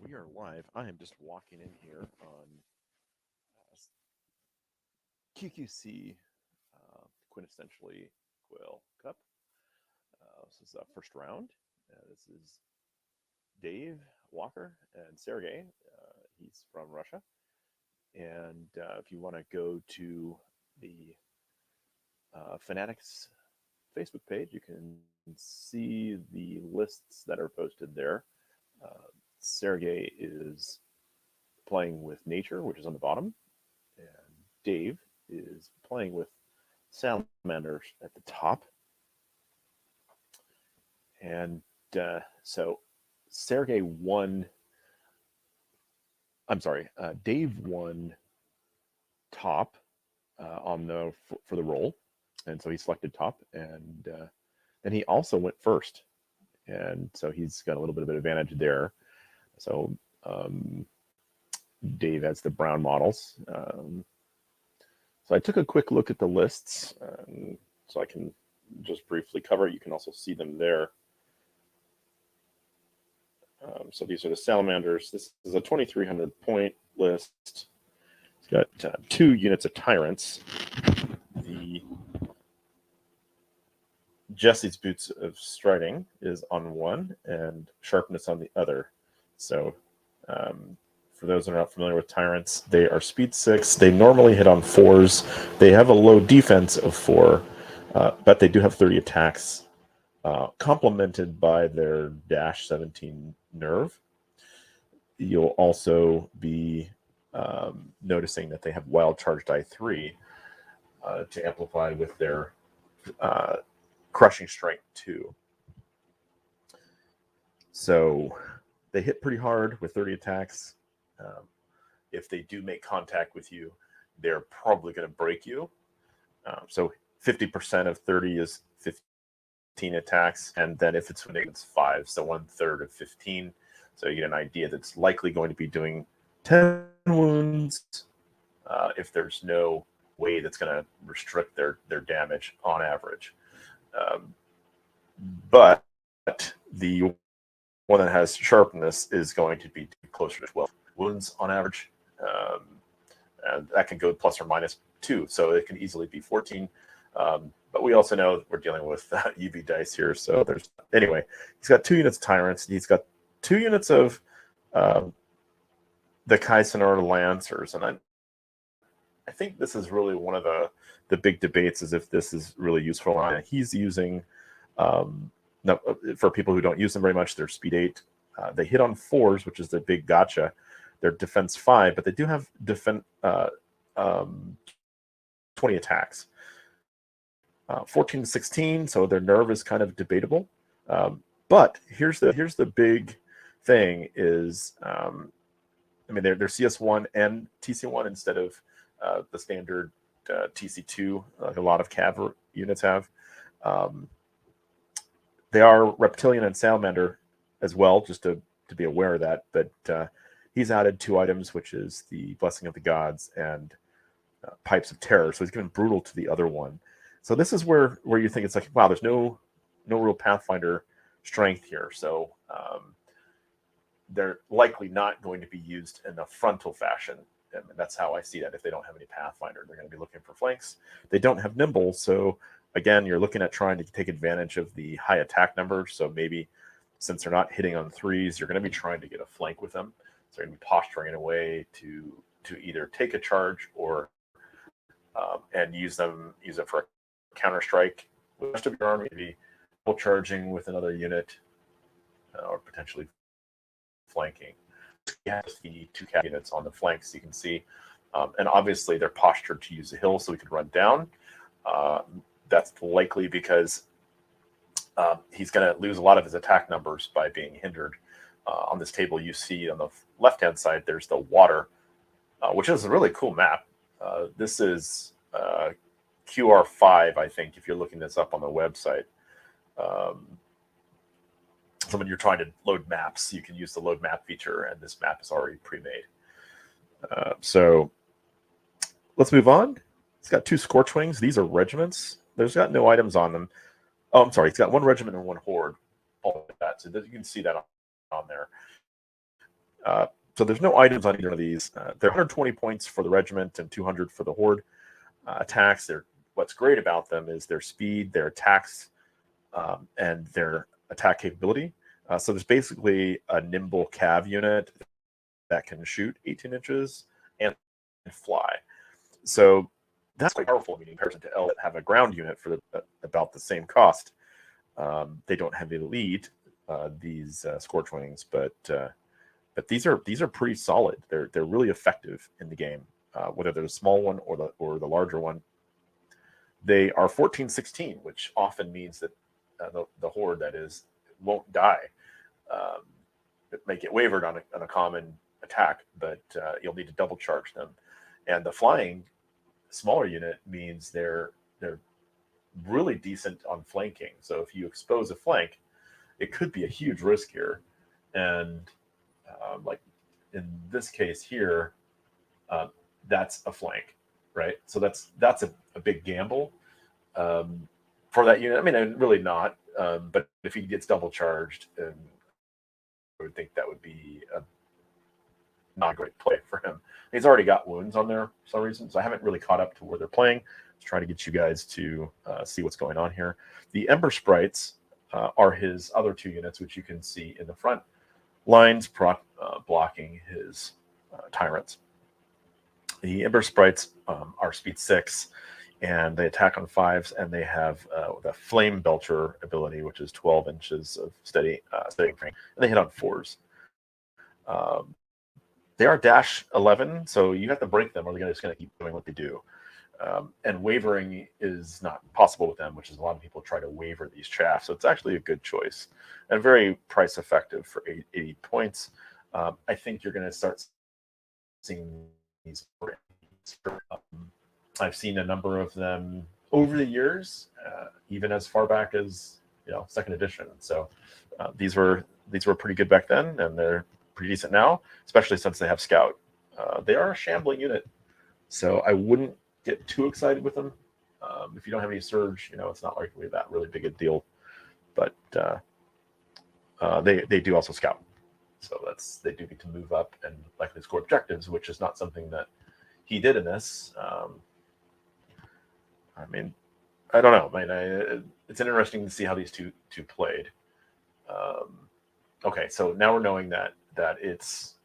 we are live. I am just walking in here on QQC, quintessentially Quail Cup. This is first round. This is Dave Walker and Sergey. He's from Russia. And if you want to go to the Fanatics Facebook page, you can see the lists that are posted there. Sergey is playing with Nature, which is on the bottom, and Dave is playing with Salamanders at the top. And so Sergey won. I'm sorry, Dave won top on the for the roll, and so he selected top, and then he also went first, and so he's got a little bit of an advantage there. So Dave has the brown models. So I took a quick look at the lists, so I can just briefly cover. You can also see them there. So these are the Salamanders. This is a 2,300 point list. It's got 2 units of Tyrants. The Jesse's Boots of Striding is on one, and Sharpness on the other. So for those that are not familiar with Tyrants, they are speed 6. They normally hit on 4s. They have a low defense of 4, but they do have 30 attacks, complemented by their dash 17 nerve. You'll also be noticing that they have wild charge die 3 to amplify with their crushing strength 2. So they hit pretty hard with 30 attacks. If they do make contact with you, they're probably going to break you. So 50% of 30 is 15 attacks, and then if it's when it's 5, so 1/3 of 15. So you get an idea that's likely going to be doing 10 wounds if there's no way that's going to restrict their damage on average. But the one that has sharpness is going to be closer to 12 wounds on average, and that can go plus or minus 2, so it can easily be 14. But we also know we're dealing with UV dice here, so there's anyway. He's got 2 units of Tyrants. He's got 2 units of the Kaisenor Lancers, and I think this is really one of the big debates, is if this is really useful. He's using now, for people who don't use them very much, they're speed 8. They hit on 4s, which is the big gotcha. They're defense 5, but they do have 20 attacks. 14 to 16, so their nerve is kind of debatable. But here's the big thing is, I mean, they're CS1 and TC1 instead of the standard TC2, like a lot of cav units have. They are Reptilian and Salamander as well, just to be aware of that. But he's added 2 items, which is the Blessing of the Gods and Pipes of Terror. So he's given Brutal to the other one. So this is where you think it's like, wow, there's no real Pathfinder strength here. So they're likely not going to be used in a frontal fashion. And that's how I see that. If they don't have any Pathfinder, they're going to be looking for flanks. They don't have Nimble, so again, you're looking at trying to take advantage of the high attack numbers. So maybe since they're not hitting on 3s, you're going to be trying to get a flank with them. So you're going to be posturing in a way to either take a charge or and use it for a counter strike with the rest of your army, maybe charging with another unit or potentially flanking. You have the 2 cat units on the flanks, you can see, and obviously they're postured to use the hill so we could run down. That's likely because he's going to lose a lot of his attack numbers by being hindered. On this table, you see on the left-hand side, there's the water, which is a really cool map. This is QR5, I think, if you're looking this up on the website. So when you're trying to load maps, you can use the load map feature, and this map is already pre-made. So let's move on. It's got 2 Scorchwings. These are regiments. There's got no items on them. Oh, I'm sorry. It's got 1 regiment and 1 horde. All of that. So you can see that on there. So there's no items on either of these. They're 120 points for the regiment and 200 for the horde attacks. What's great about them is their speed, their attacks, and their attack capability. So there's basically a nimble cav unit that can shoot 18 inches and fly. So that's quite powerful in comparison to L that have a ground unit for about the same cost. They don't have elite, these Scorchwings, but these are pretty solid. They're really effective in the game, whether they're the small one or the larger one. They are 14-16, which often means that the horde, that is, won't die. It may get wavered on a common attack, but you'll need to double charge them. And the flying smaller unit means they're really decent on flanking. So if you expose a flank, it could be a huge risk here. And like in this case here, that's a flank, right? So that's a big gamble for that unit. I mean, really not. But if he gets double charged, and I would think that would be not a great play for him. He's already got wounds on there for some reason, so I haven't really caught up to where they're playing. Just trying to get you guys to see what's going on here. The Ember Sprites are his other two units, which you can see in the front lines blocking his tyrants. The Ember Sprites are speed 6, and they attack on 5s, and they have the Flame Belcher ability, which is 12 inches of steady frame, and they hit on 4s. They are dash 11, so you have to break them, or they're just going to keep doing what they do. And wavering is not possible with them, which is a lot of people try to waver these chaff. So it's actually a good choice and very price effective for 80 points. I think you're going to start seeing these. I've seen a number of them over the years, even as far back as second edition. So these were pretty good back then, and they're pretty decent now, especially since they have Scout. They are a shambling unit, so I wouldn't get too excited with them. If you don't have any surge, it's not likely that really big a deal. But they do also Scout, so they do get to move up and likely score objectives, which is not something that he did in this. I mean, I don't know. It's interesting to see how these two played. Okay, so now we're knowing that it's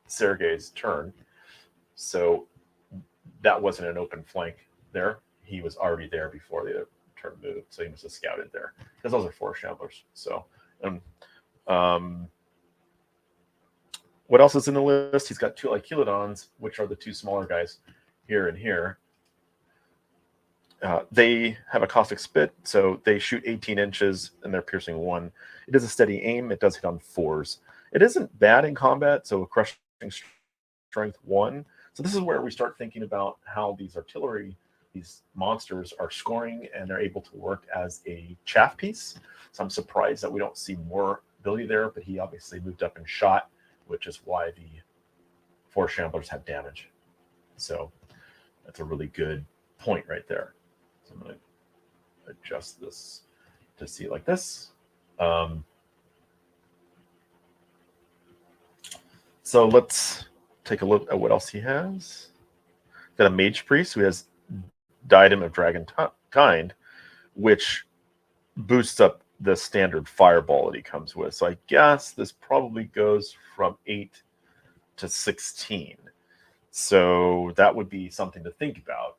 Sergey's turn. So that wasn't an open flank there. He was already there before the turn moved, so he must have scouted there, because those are 4 shamblers. So what else is in the list? He's got 2 Lyculodons, which are the 2 smaller guys here and here. They have a caustic spit, so they shoot 18 inches and they're piercing 1. It is a steady aim. It does hit on 4s. It isn't bad in combat, so crushing strength 1. So this is where we start thinking about how these artillery, these monsters, are scoring, and they're able to work as a chaff piece. So I'm surprised that we don't see more ability there, but he obviously moved up and shot, which is why the 4 shamblers have damage. So that's a really good point right there. So I'm going to adjust this to see it like this. So let's take a look at what else he has. Got a Mage Priest who has Diadem of Dragon Kind, which boosts up the standard fireball that he comes with. So I guess this probably goes from 8 to 16. So that would be something to think about.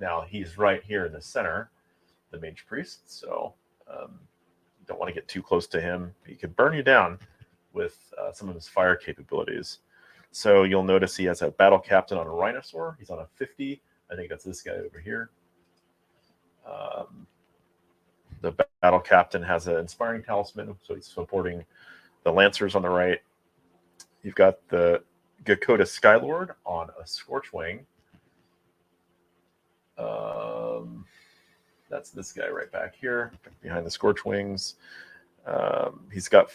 Now he's right here in the center, the Mage Priest. So don't want to get too close to him. He could burn you down with some of his fire capabilities. So you'll notice he has a battle captain on a Rhinosaur. He's on a 50. I think that's this guy over here. The battle captain has an inspiring talisman, so he's supporting the Lancers on the right. You've got the Gakota Skylord on a Scorchwing. That's this guy right back here, behind the Scorchwings. He's got...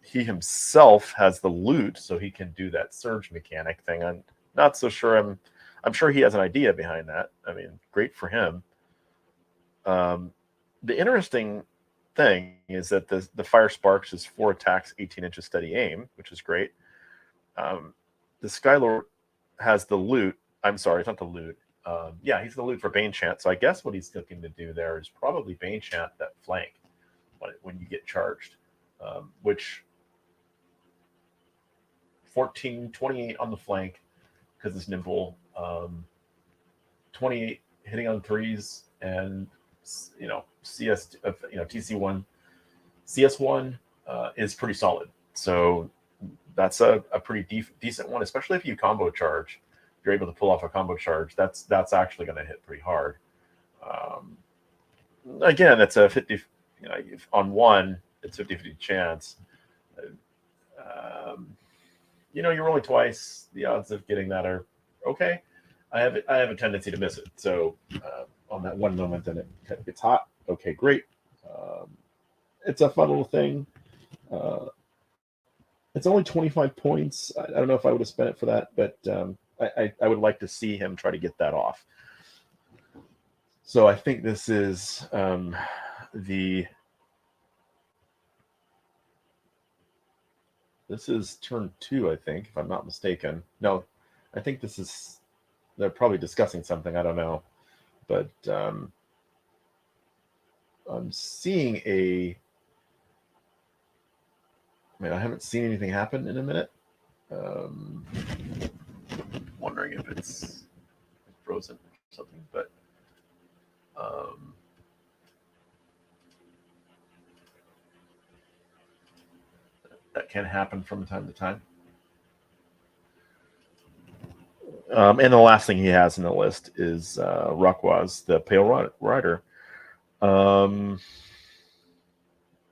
he himself has the loot, so he can do that surge mechanic thing. I'm not so sure. I'm sure he has an idea behind that. I mean, great for him. The interesting thing is that the Fire Sparks is 4 attacks, 18 inches steady aim, which is great. The Skylord has the loot. I'm sorry, it's not the loot. Yeah, he's the loot for Bane Chant. So I guess what he's looking to do there is probably Bane Chant that flank when you get charged, which 14, 28 on the flank because it's nimble, 28 hitting on threes, and CS, TC1, CS1 is pretty solid. So that's a pretty decent one, especially if you combo charge. If you're able to pull off a combo charge, that's actually going to hit pretty hard. Again, it's a 50, on one, it's 50-50 chance. You're rolling twice. The odds of getting that are okay. I have a tendency to miss it. So on that one moment, then it gets hot. Okay, great. It's a fun little thing. It's only 25 points. I don't know if I would have spent it for that, but I would like to see him try to get that off. So I think this is this is turn 2, I think, if I'm not mistaken. No, I think this is, they're probably discussing something, I don't know. But I'm seeing I haven't seen anything happen in a minute. Wondering if it's frozen or something, but that can happen from time to time. And the last thing he has in the list is Rakwas, the Pale Rider.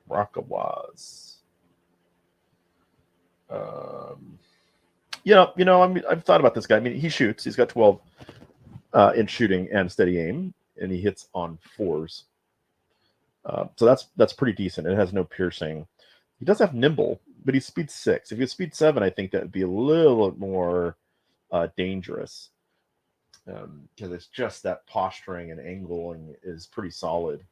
Rakwas. I've thought about this guy. I mean, he shoots. He's got 12 in shooting and steady aim, and he hits on 4s. So that's pretty decent. It has no piercing. He does have nimble, but he's speed 6. If he was speed 7, I think that would be a little bit more dangerous, because it's just that posturing and angling is pretty solid.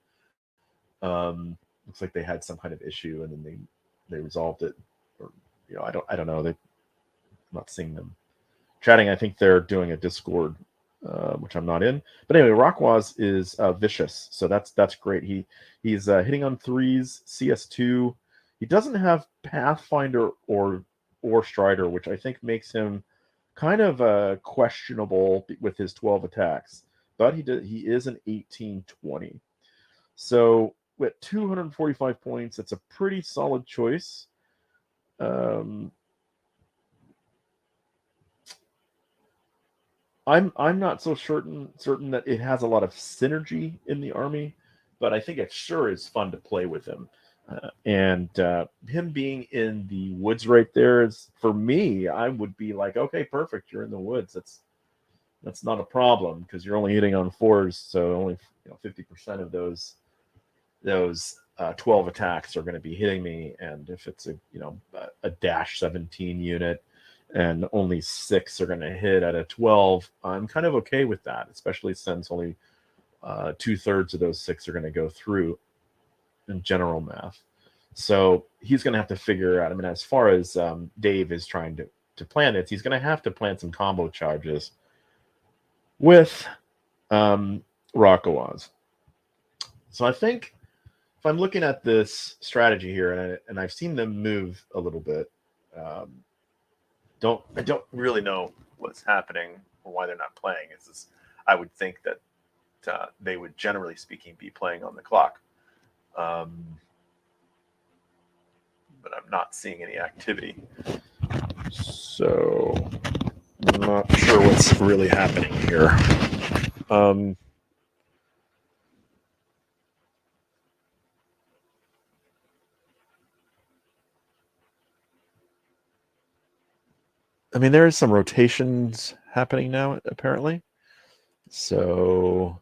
Looks like they had some kind of issue, and then they resolved it. Or, I don't know. I'm not seeing them chatting. I think they're doing a Discord, which I'm not in. But anyway, Rakwas is vicious, so that's great. He's hitting on 3s, CS2. He doesn't have Pathfinder or Strider, which I think makes him kind of questionable with his 12 attacks. But he is an 18-20. So with 245 points, it's a pretty solid choice. I'm not so certain that it has a lot of synergy in the army, but I think it sure is fun to play with him. And him being in the woods right there is, for me, I would be like, okay, perfect, you're in the woods. That's not a problem, because you're only hitting on 4s, so only 50% of those 12 attacks are going to be hitting me. And if it's a dash 17 unit and only 6 are going to hit at a 12, I'm kind of okay with that, especially since only 2/3 of those 6 are going to go through in general math. So he's going to have to figure out, I mean, as far as Dave is trying to plan it, he's going to have to plan some combo charges with Rakwas. So I think if I'm looking at this strategy here, and I've seen them move a little bit, I don't really know what's happening or why they're not playing. I would think that they would, generally speaking, be playing on the clock. But I'm not seeing any activity. So I'm not sure what's really happening here. I mean, there is some rotations happening now, apparently. So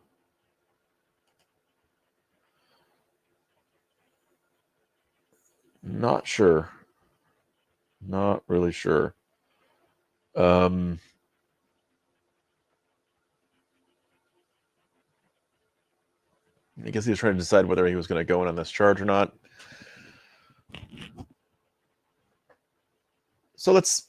not sure. Not really sure. I guess he was trying to decide whether he was going to go in on this charge or not. So let's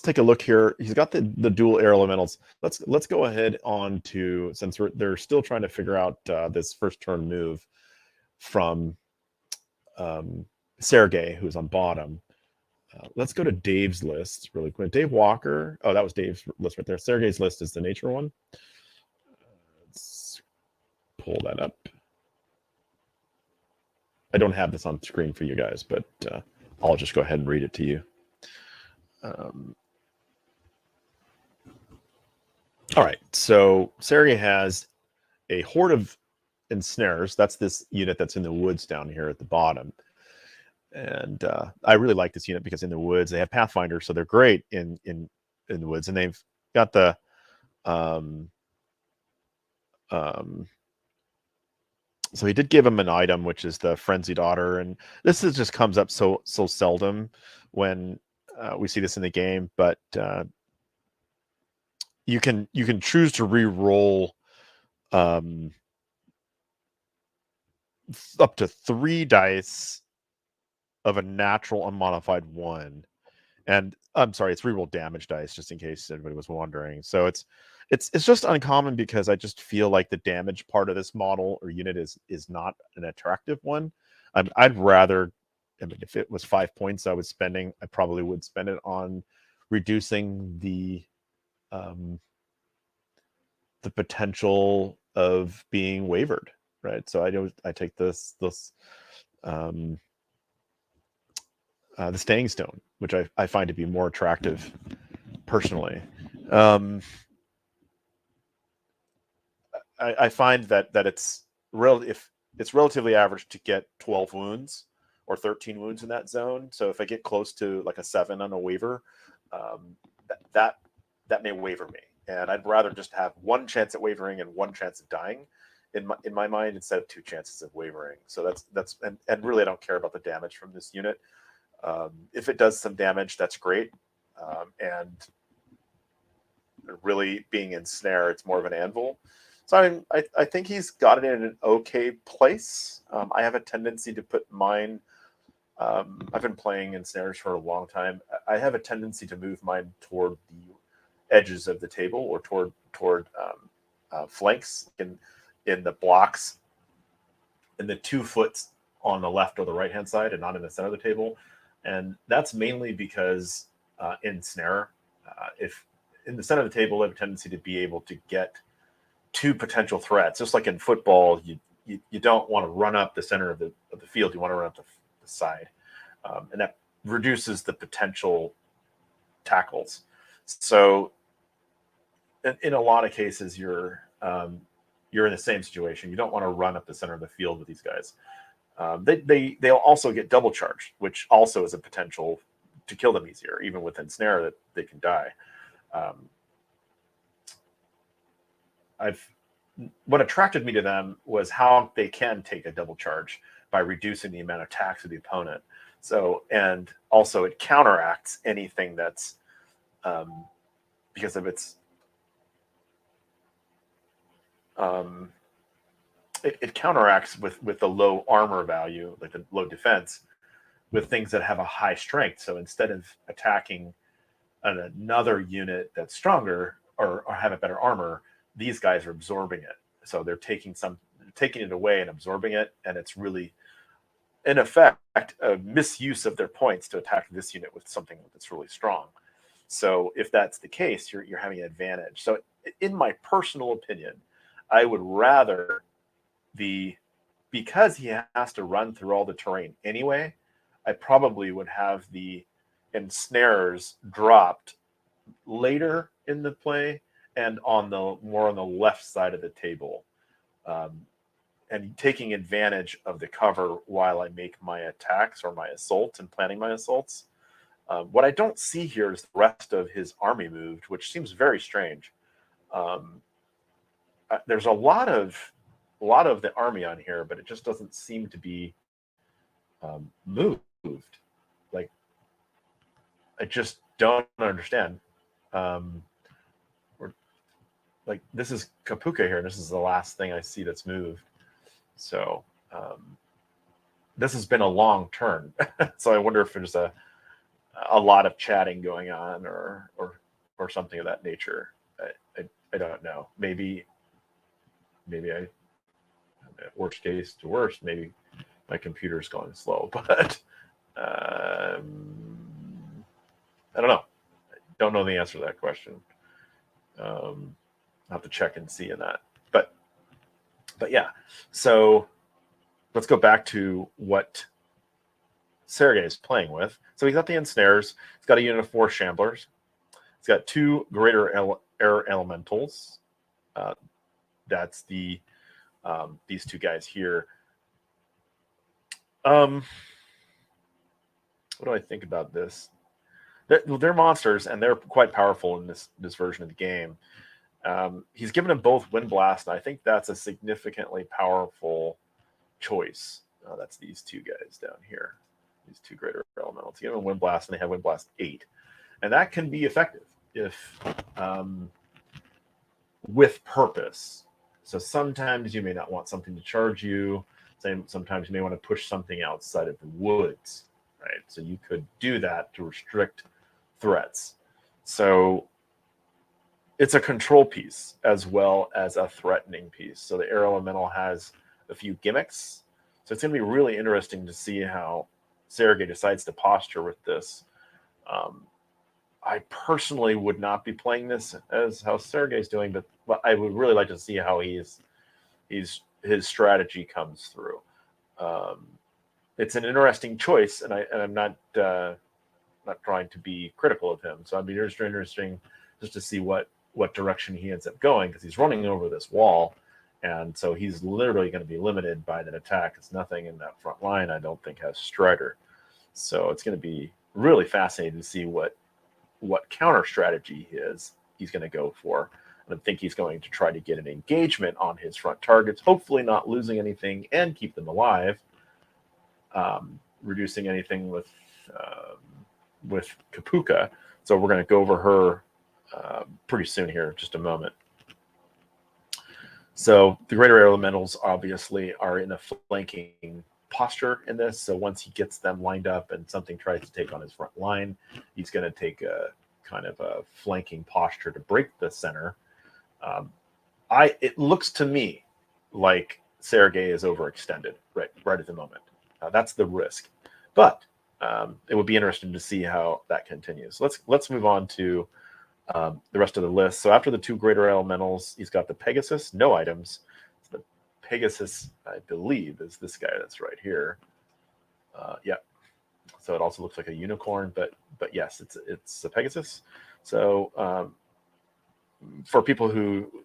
take a look here. He's got the dual air elementals. Let's go ahead on to, since they're still trying to figure out this first turn move from Sergey, who's on bottom. Let's go to Dave's list really quick. Dave Walker. Oh, that was Dave's list right there. Sergey's list is the nature one. Let's pull that up. I don't have this on screen for you guys, but I'll just go ahead and read it to you. All right, so Sergey has a horde of ensnares. That's this unit that's in the woods down here at the bottom. And I really like this unit because in the woods they have Pathfinder, so they're great in the woods. And they've got the so he did give him an item, which is the Frenzied Otter, and this is just comes up so seldom when we see this in the game. But you can choose to re-roll up to 3 dice of a natural unmodified 1, and I'm sorry, it's reroll damage dice, just in case anybody was wondering. So it's just uncommon because I just feel like the damage part of this model or unit is not an attractive one. I'd rather, I mean, if it was 5 points I was spending, I probably would spend it on reducing the potential of being wavered, right? So I take this the Staying Stone, which I find to be more attractive personally. I find that it's if it's relatively average to get 12 wounds or 13 wounds in that zone. So if I get close to like a 7 on a waver, that may waver me, and I'd rather just have 1 chance at wavering and 1 chance of dying in my mind instead of 2 chances of wavering. So that's and really I don't care about the damage from this unit. If it does some damage, that's great. And really being in snare, it's more of an anvil. So I think he's got it in an okay place. I have a tendency to put mine. I've been playing in snares for a long time. I have a tendency to move mine toward the edges of the table or toward flanks in the blocks, in the 2 foot on the left or the right hand side, and not in the center of the table. And that's mainly because in snare, if in the center of the table, I have a tendency to be able to get 2 potential threats. Just like in football, you don't want to run up the center of the field. You want to run up the side, and that reduces the potential tackles. So in a lot of cases, you're in the same situation. You don't want to run up the center of the field with these guys. They'll also get double charged, which also is a potential to kill them easier, even with ensnare that they can die. What attracted me to them was how they can take a double charge by reducing the amount of attacks of the opponent. So, and also it counteracts anything that's because of its it counteracts with the low armor value, like the low defense, with things that have a high strength. So instead of attacking another unit that's stronger or have a better armor, these guys are absorbing it. So they're taking it away and absorbing it, and it's really, in effect, a misuse of their points to attack this unit with something that's really strong. So if that's the case, you're having an advantage. So in my personal opinion, I would rather because he has to run through all the terrain anyway, I probably would have the ensnarers dropped later in the play and more on the left side of the table, and taking advantage of the cover while I make my attacks or my assaults and planning my assaults. What I don't see here is the rest of his army moved, which seems very strange. There's a lot of the army on here, but it just doesn't seem to be moved. Like, I just don't understand. Like, this is Kapuka here, and this is the last thing I see that's moved. So this has been a long turn. So I wonder if there's a lot of chatting going on or something of that nature. I don't know. Maybe I, worst case to worst, maybe my computer's going slow, but I don't know. I don't know the answer to that question. I'll have to check and see in that. But yeah, so let's go back to what Sergey is playing with. So he's got the ensnares. He's got a unit of 4 shamblers. He's got 2 greater air elementals. That's the these 2 guys here. What do I think about this? They're monsters, and they're quite powerful in this version of the game. He's given them both Wind Blast, and I think that's a significantly powerful choice. That's these 2 guys down here. These 2 greater elementals. Give them Wind Blast, and they have Wind Blast 8. And that can be effective if with purpose. So sometimes you may not want something to charge you. Sometimes you may want to push something outside of the woods, right? So you could do that to restrict threats. So it's a control piece as well as a threatening piece. So the air elemental has a few gimmicks. So it's going to be really interesting to see how Sergey decides to posture with this. I personally would not be playing this as how Sergey's doing, but I would really like to see how his strategy comes through. It's an interesting choice, and I'm not trying to be critical of him. So I'd be interesting just to see what direction he ends up going, because he's running over this wall, and so he's literally going to be limited by that attack. It's nothing in that front line I don't think has Strider. So it's going to be really fascinating to see what counter strategy he's going to go for. And I think he's going to try to get an engagement on his front targets, hopefully not losing anything and keep them alive, reducing anything with Kapuka. So we're going to go over her pretty soon here, just a moment. So the greater air elementals obviously are in a flanking posture in this. So once he gets them lined up and something tries to take on his front line, he's going to take a kind of a flanking posture to break the center. It looks to me like Sergey is overextended right at the moment. That's the risk, but it would be interesting to see how that continues. Let's move on to the rest of the list. So after the 2 greater elementals, he's got the Pegasus, no items. The Pegasus, I believe, is this guy that's right here. Yeah. So it also looks like a unicorn, but yes, it's a Pegasus. So for people who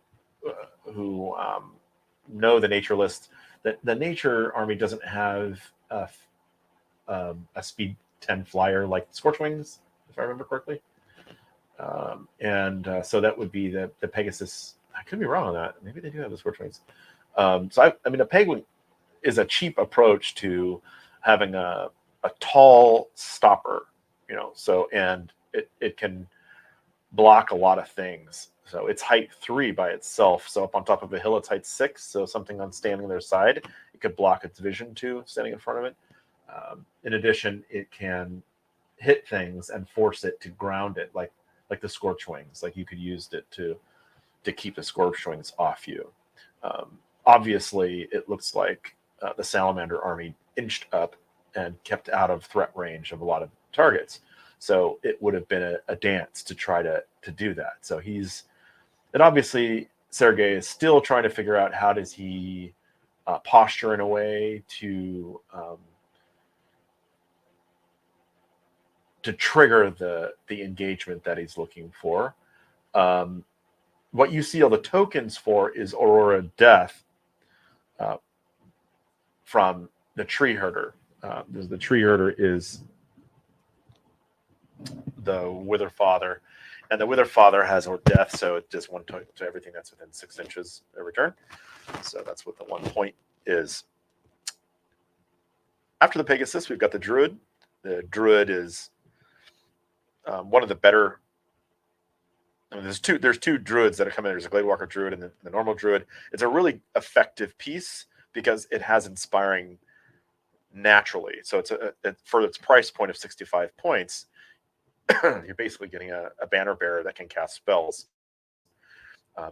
know the nature list, the nature army doesn't have a speed 10 flyer like Scorchwings, if I remember correctly. So that would be the Pegasus. I could be wrong on that. Maybe they do have the Scorchwings. So I mean, a Penguin is a cheap approach to having a tall stopper, so, and it can block a lot of things. So it's height 3 by itself. So up on top of a hill, it's height 6. So something on standing on their side, it could block its vision too, standing in front of it. In addition, it can hit things and force it to ground it, like the Scorchwings. Like you could use it to keep the Scorchwings off you. Obviously, it looks like the Salamander army inched up and kept out of threat range of a lot of targets. So it would have been a dance to try to do that. So and obviously Sergey is still trying to figure out how does he posture in a way to trigger the engagement that he's looking for. What you see all the tokens for is Aurora Death from the Tree Herder. The Tree Herder is the Wither Father, and the Wither Father has Aurora Death, so it does 1 to everything that's within 6 inches every turn. So that's what the 1 point is. After the Pegasus, we've got the Druid. The Druid is one of the better. I mean, there's two druids that are coming. There's a Gladewalker Druid and the normal Druid. It's a really effective piece because it has inspiring naturally. So it's for its price point of 65 points, you're basically getting a banner bearer that can cast spells.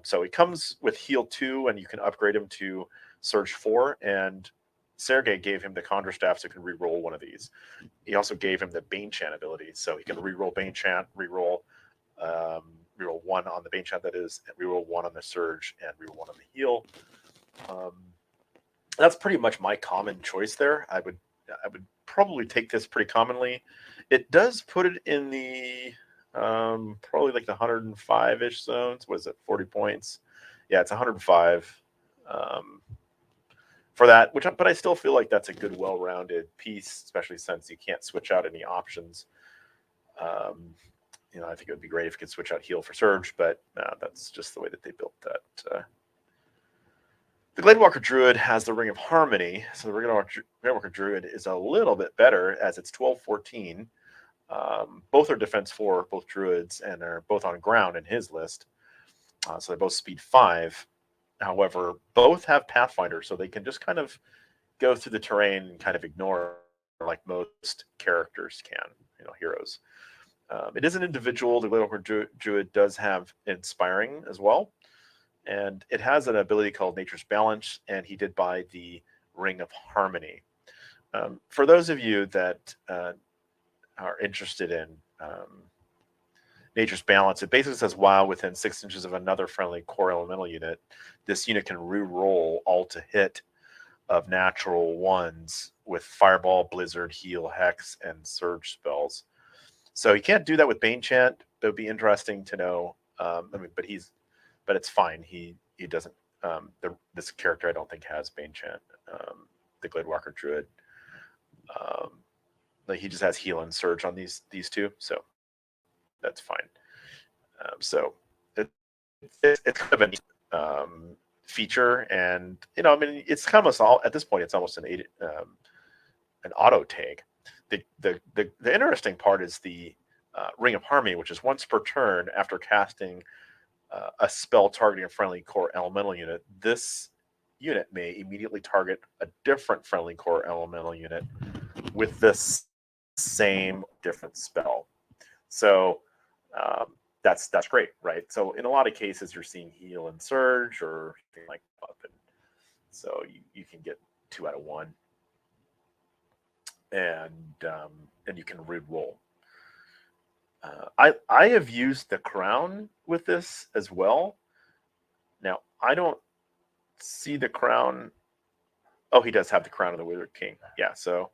So he comes with heal 2, and you can upgrade him to Surge 4. And Sergey gave him the Conjure Staff so he can reroll one of these. He also gave him the Bane Chant ability, so he can reroll Bane Chant, reroll 1 on the Bane Chant, that is, and reroll 1 on the Surge, and reroll 1 on the heal. That's pretty much my common choice there. I would probably take this pretty commonly. It does put it in the probably like the 105-ish zones. What is it, 40 points? Yeah, it's 105 for that. But I still feel like that's a good, well-rounded piece, especially since you can't switch out any options. I think it would be great if you could switch out heal for Surge, but that's just the way that they built that. The Gladewalker Druid has the Ring of Harmony, so the Gladewalker Druid is a little bit better, as it's 12-14. Both are defense 4, both Druids, and they're both on ground in his list. So they're both speed 5. However, both have Pathfinder, so they can just kind of go through the terrain and kind of ignore, like most characters can, heroes. It is an individual. The Gladewalker Druid does have Inspiring as well. And it has an ability called Nature's Balance, and he did buy the Ring of Harmony. For those of you that are interested in Nature's Balance, it basically says while within 6 inches of another friendly core elemental unit, this unit can re-roll all to hit of natural ones with Fireball, Blizzard, Heal, Hex, and Surge spells. So you can't do that with Bane Chant. That would be interesting to know. But it's fine. He doesn't. This character I don't think has Bane Chant. The Gladewalker Druid. He just has heal and surge on these two, so that's fine. So it's kind of a neat feature, and it's kind of all at this point. It's almost an auto tag. The interesting part is the Ring of Harmony, which is once per turn after casting a spell targeting a friendly core elemental unit. This unit may immediately target a different friendly core elemental unit with this same different spell. So that's great, right? So in a lot of cases, you're seeing heal and surge or something like that, and so you can get 2 out of 1, and you can re-roll. I have used the crown with this as well. Now, I don't see the crown. Oh, he does have the crown of the Withered King. Yeah, so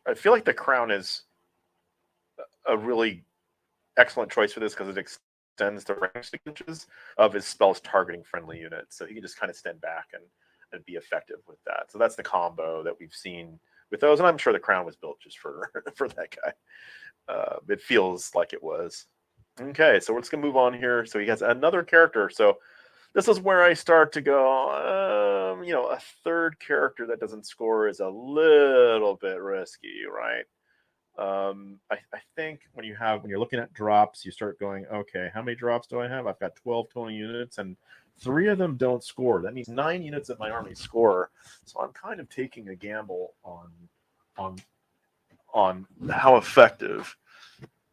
I feel like the crown is a really excellent choice for this because it extends the range signatures of his spells targeting friendly units. So he can just kind of stand back and be effective with that. So that's the combo that we've seen with those, and I'm sure the crown was built just for that guy. It feels like it was. Okay, so we're just gonna move on here. So he has another character. So this is where I start to go, a third character that doesn't score is a little bit risky, right? I think when you're looking at drops, you start going, okay, how many drops do I have? I've got 12 total units, and 3 of them don't score. That means 9 units of my army score. So I'm kind of taking a gamble on how effective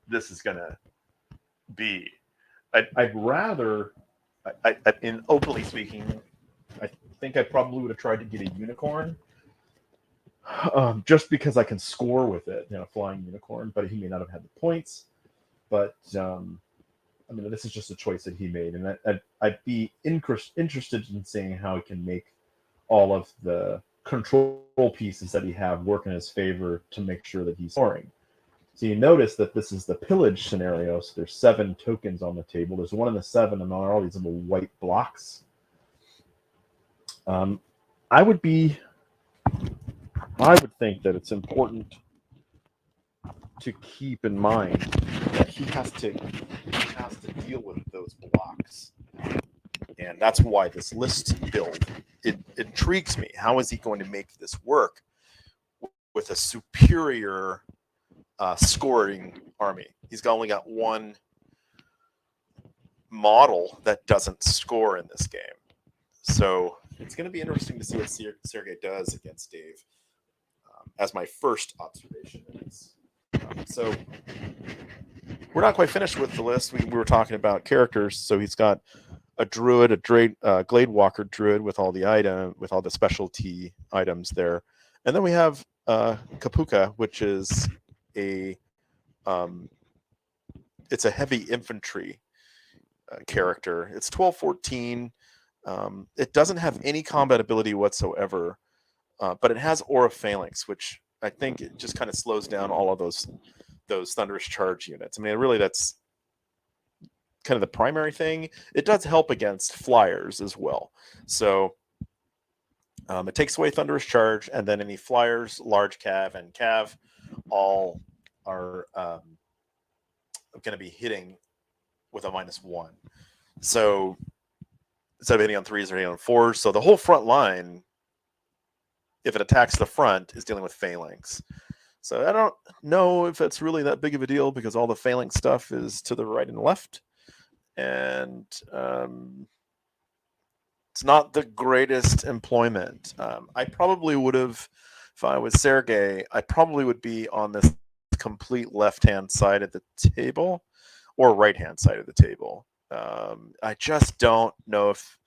this is going to be. I'd rather, in openly speaking, I think I probably would have tried to get a unicorn, just because I can score with it, flying unicorn. But he may not have had the points. But this is just a choice that he made, and I'd be interested in seeing how he can make all of the control pieces that he have work in his favor to make sure that he's scoring. So you notice that this is the pillage scenario. So there's 7 tokens on the table. There's 1 in the 7, and all these little white blocks. I would think that it's important to keep in mind that he has to deal with those blocks, and that's why this list build it intrigues me. How is he going to make this work with a superior scoring army? He's only got 1 model that doesn't score in this game. So it's going to be interesting to see what Sergey does against Dave, as my first observation is. So we're not quite finished with the list. We were talking about characters. So he's got a druid, Glade Walker druid with all the specialty items there, and then we have Kapuka, which is it's a heavy infantry character. It's 12-14. It doesn't have any combat ability whatsoever, but it has Aura Phalanx, which I think it just kind of slows down all of those Thunderous Charge units. I mean, really, that's kind of the primary thing. It does help against flyers as well. So it takes away Thunderous Charge, and then any flyers, large cav and cav, all are going to be hitting with a -1. So instead of hitting on 3s, they're hitting on 4s. So the whole front line, if it attacks the front, is dealing with Phalanx. So I don't know if it's really that big of a deal, because all the Phalanx stuff is to the right and left. And it's not the greatest employment. I probably would have, if I was Sergey, I probably would be on this complete left-hand side of the table or right-hand side of the table. I just don't know if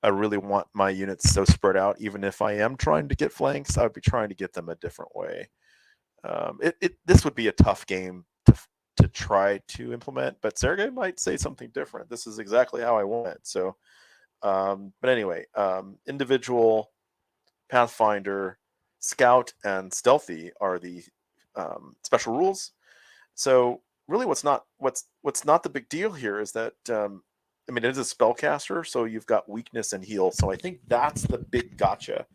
I really want my units so spread out. Even if I am trying to get flanks, I would be trying to get them a different way. This would be a tough game to try to implement, but Sergey might say something different. This is exactly how I want it. So, but anyway, individual, Pathfinder, Scout, and Stealthy are the special rules. So really, what's not the big deal here is that I mean, it is a spellcaster, so you've got weakness and heal. So I think that's the big gotcha.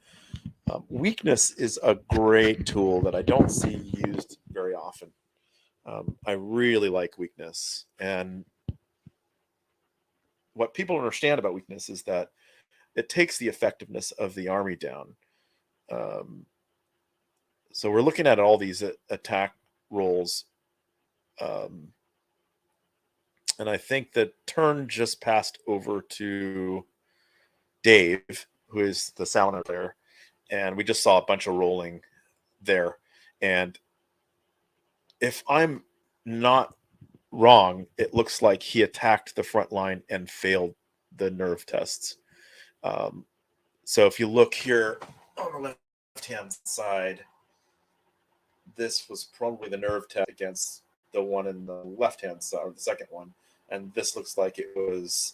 Weakness is a great tool that I don't see used very often. I really like weakness, and what people understand about weakness is that it takes the effectiveness of the army down. So we're looking at all these attack rolls. And I think the turn just passed over to Dave, who is the Salamander player, and we just saw a bunch of rolling there. And if I'm not wrong, it looks like he attacked the front line and failed the nerve tests. So if you look here on the left-hand side, this was probably the nerve test against the one in the left-hand side, or the second one. And this looks like it was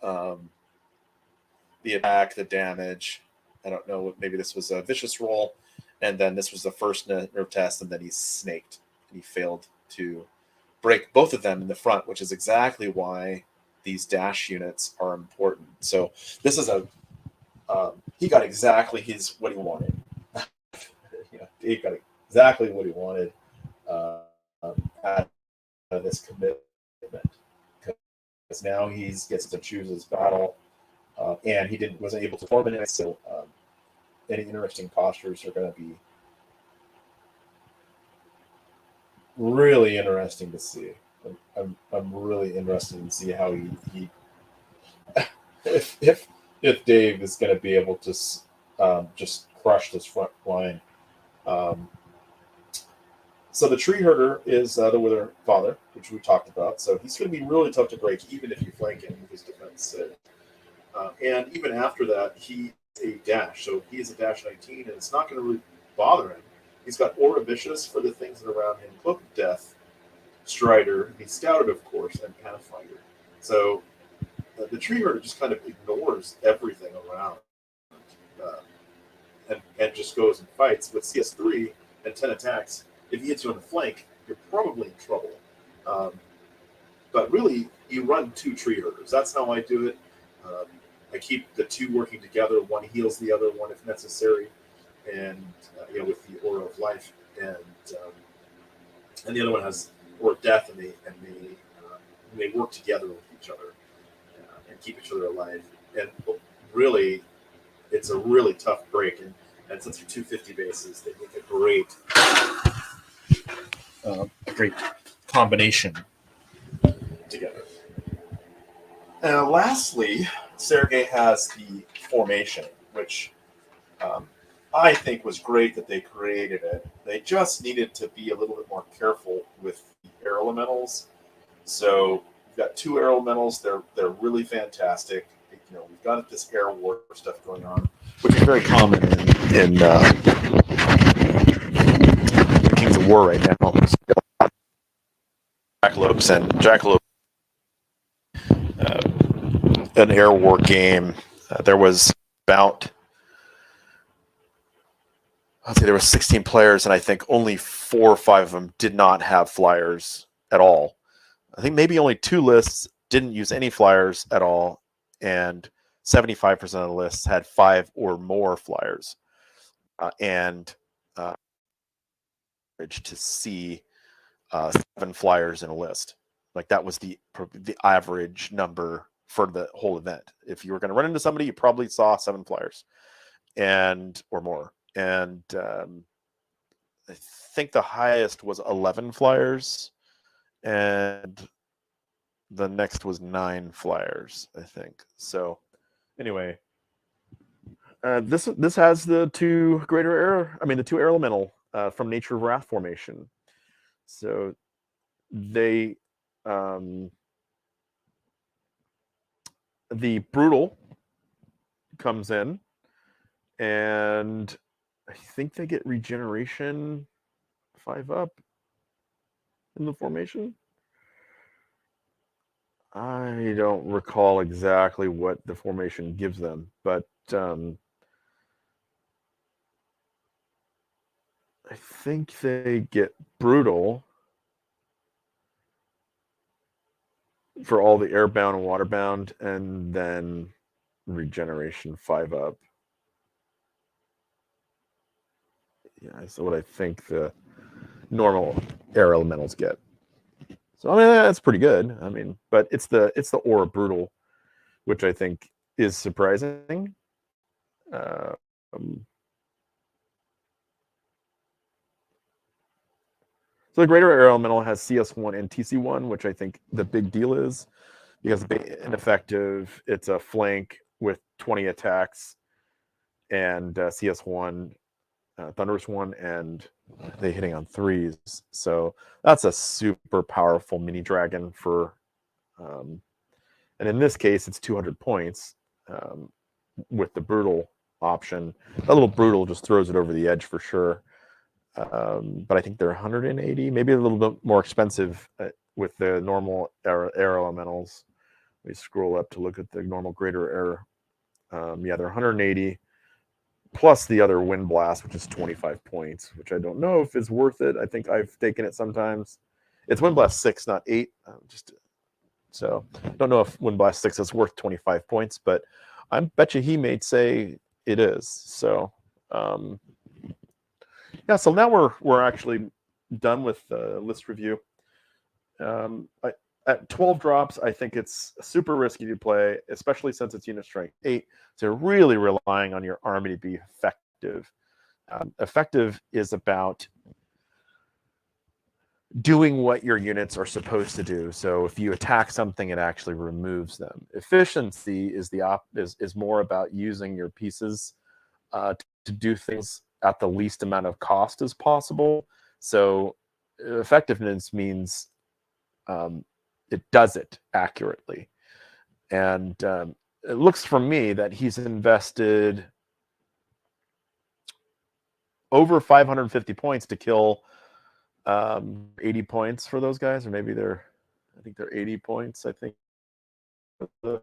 the attack, the damage. I don't know, maybe this was a vicious roll. And then this was the first nerve test, and then he snaked. And he failed to break both of them in the front, which is exactly why these dash units are important. So this is he got exactly what he wanted. He got exactly what he wanted out of this commitment. Because now he gets to choose his battle, and he wasn't able to form it. So any interesting postures are going to be really interesting to see. I'm really interested to see how he if Dave is going to be able to just crush this front line. So the Tree Herder is the Wither Father, which we talked about. So he's going to be really tough to break, even if you flank him with his defense 6. And even after that, he's a dash. So he is a dash 19, and it's not going to really bother him. He's got Aura Vicious for the things that are around him, Cloak of Death, Strider, he's Scouted, of course, and Pathfinder. So the Tree Herder just kind of ignores everything around and just goes and fights. With CS3 and 10 attacks, if he hits you on the flank, you're probably in trouble. But really, you run 2 Tree Herders. That's how I do it. I keep the 2 working together. One heals the other one if necessary, and with the Aura of Life, and the other one has Aura of Death, and they work together with each other and keep each other alive. And really, it's a really tough break, and since they're 250 bases, they make a great combination together. Lastly, Sergey has the formation, which I think was great that they created it. They just needed to be a little bit more careful with the air elementals. So we've got two air elementals. They're really fantastic. We've got this air war stuff going on, which is very common in Kings of War right now. Jackalope, an air war game. There was about, I'd say there was 16 players, and I think only 4 or 5 of them did not have flyers at all. I think maybe only 2 lists didn't use any flyers at all, and 75% of the lists had 5 or more flyers. And to see 7 flyers in a list, like that was the average number for the whole event. If you were going to run into somebody, you probably saw 7 flyers or more. And I think the highest was 11 flyers, and the next was 9 flyers, I think. So anyway, this has the 2 air elemental from Nature of Wrath formation. So they the brutal comes in, and I think they get regeneration 5 up in the formation. I don't recall exactly what the formation gives them, but I think they get brutal for all the airbound and waterbound, and then regeneration 5 up. Yeah, that's what I think the normal air elementals get. So I mean, that's pretty good. I mean, but it's the aura brutal, which I think is surprising. So the greater air elemental has CS1 and TC1, which I think the big deal is, because ineffective, it's a flank with 20 attacks, and CS1, Thunderous 1, and they hitting on 3s. So that's a super powerful mini dragon for, and in this case, it's 200 points with the brutal option. That little brutal just throws it over the edge for sure. But I think they're 180, maybe a little bit more expensive with the normal air elementals. We scroll up to look at the normal greater air. Yeah, they're 180 plus the other wind blast, which is 25 points, which I don't know if is worth it. I think I've taken it sometimes. It's wind blast 6, not 8. So I don't know if wind blast 6 is worth 25 points, but I bet you he may say it is. So yeah, so now we're actually done with the list review. At 12 drops, I think it's super risky to play, especially since it's unit strength 8. So you're really relying on your army to be effective. Effective is about doing what your units are supposed to do. So if you attack something, it actually removes them. Efficiency is is more about using your pieces to do things at the least amount of cost as possible. So effectiveness means it does it accurately. And it looks for me that he's invested over 550 points to kill 80 points for those guys, or maybe I think they're 80 points, I think. The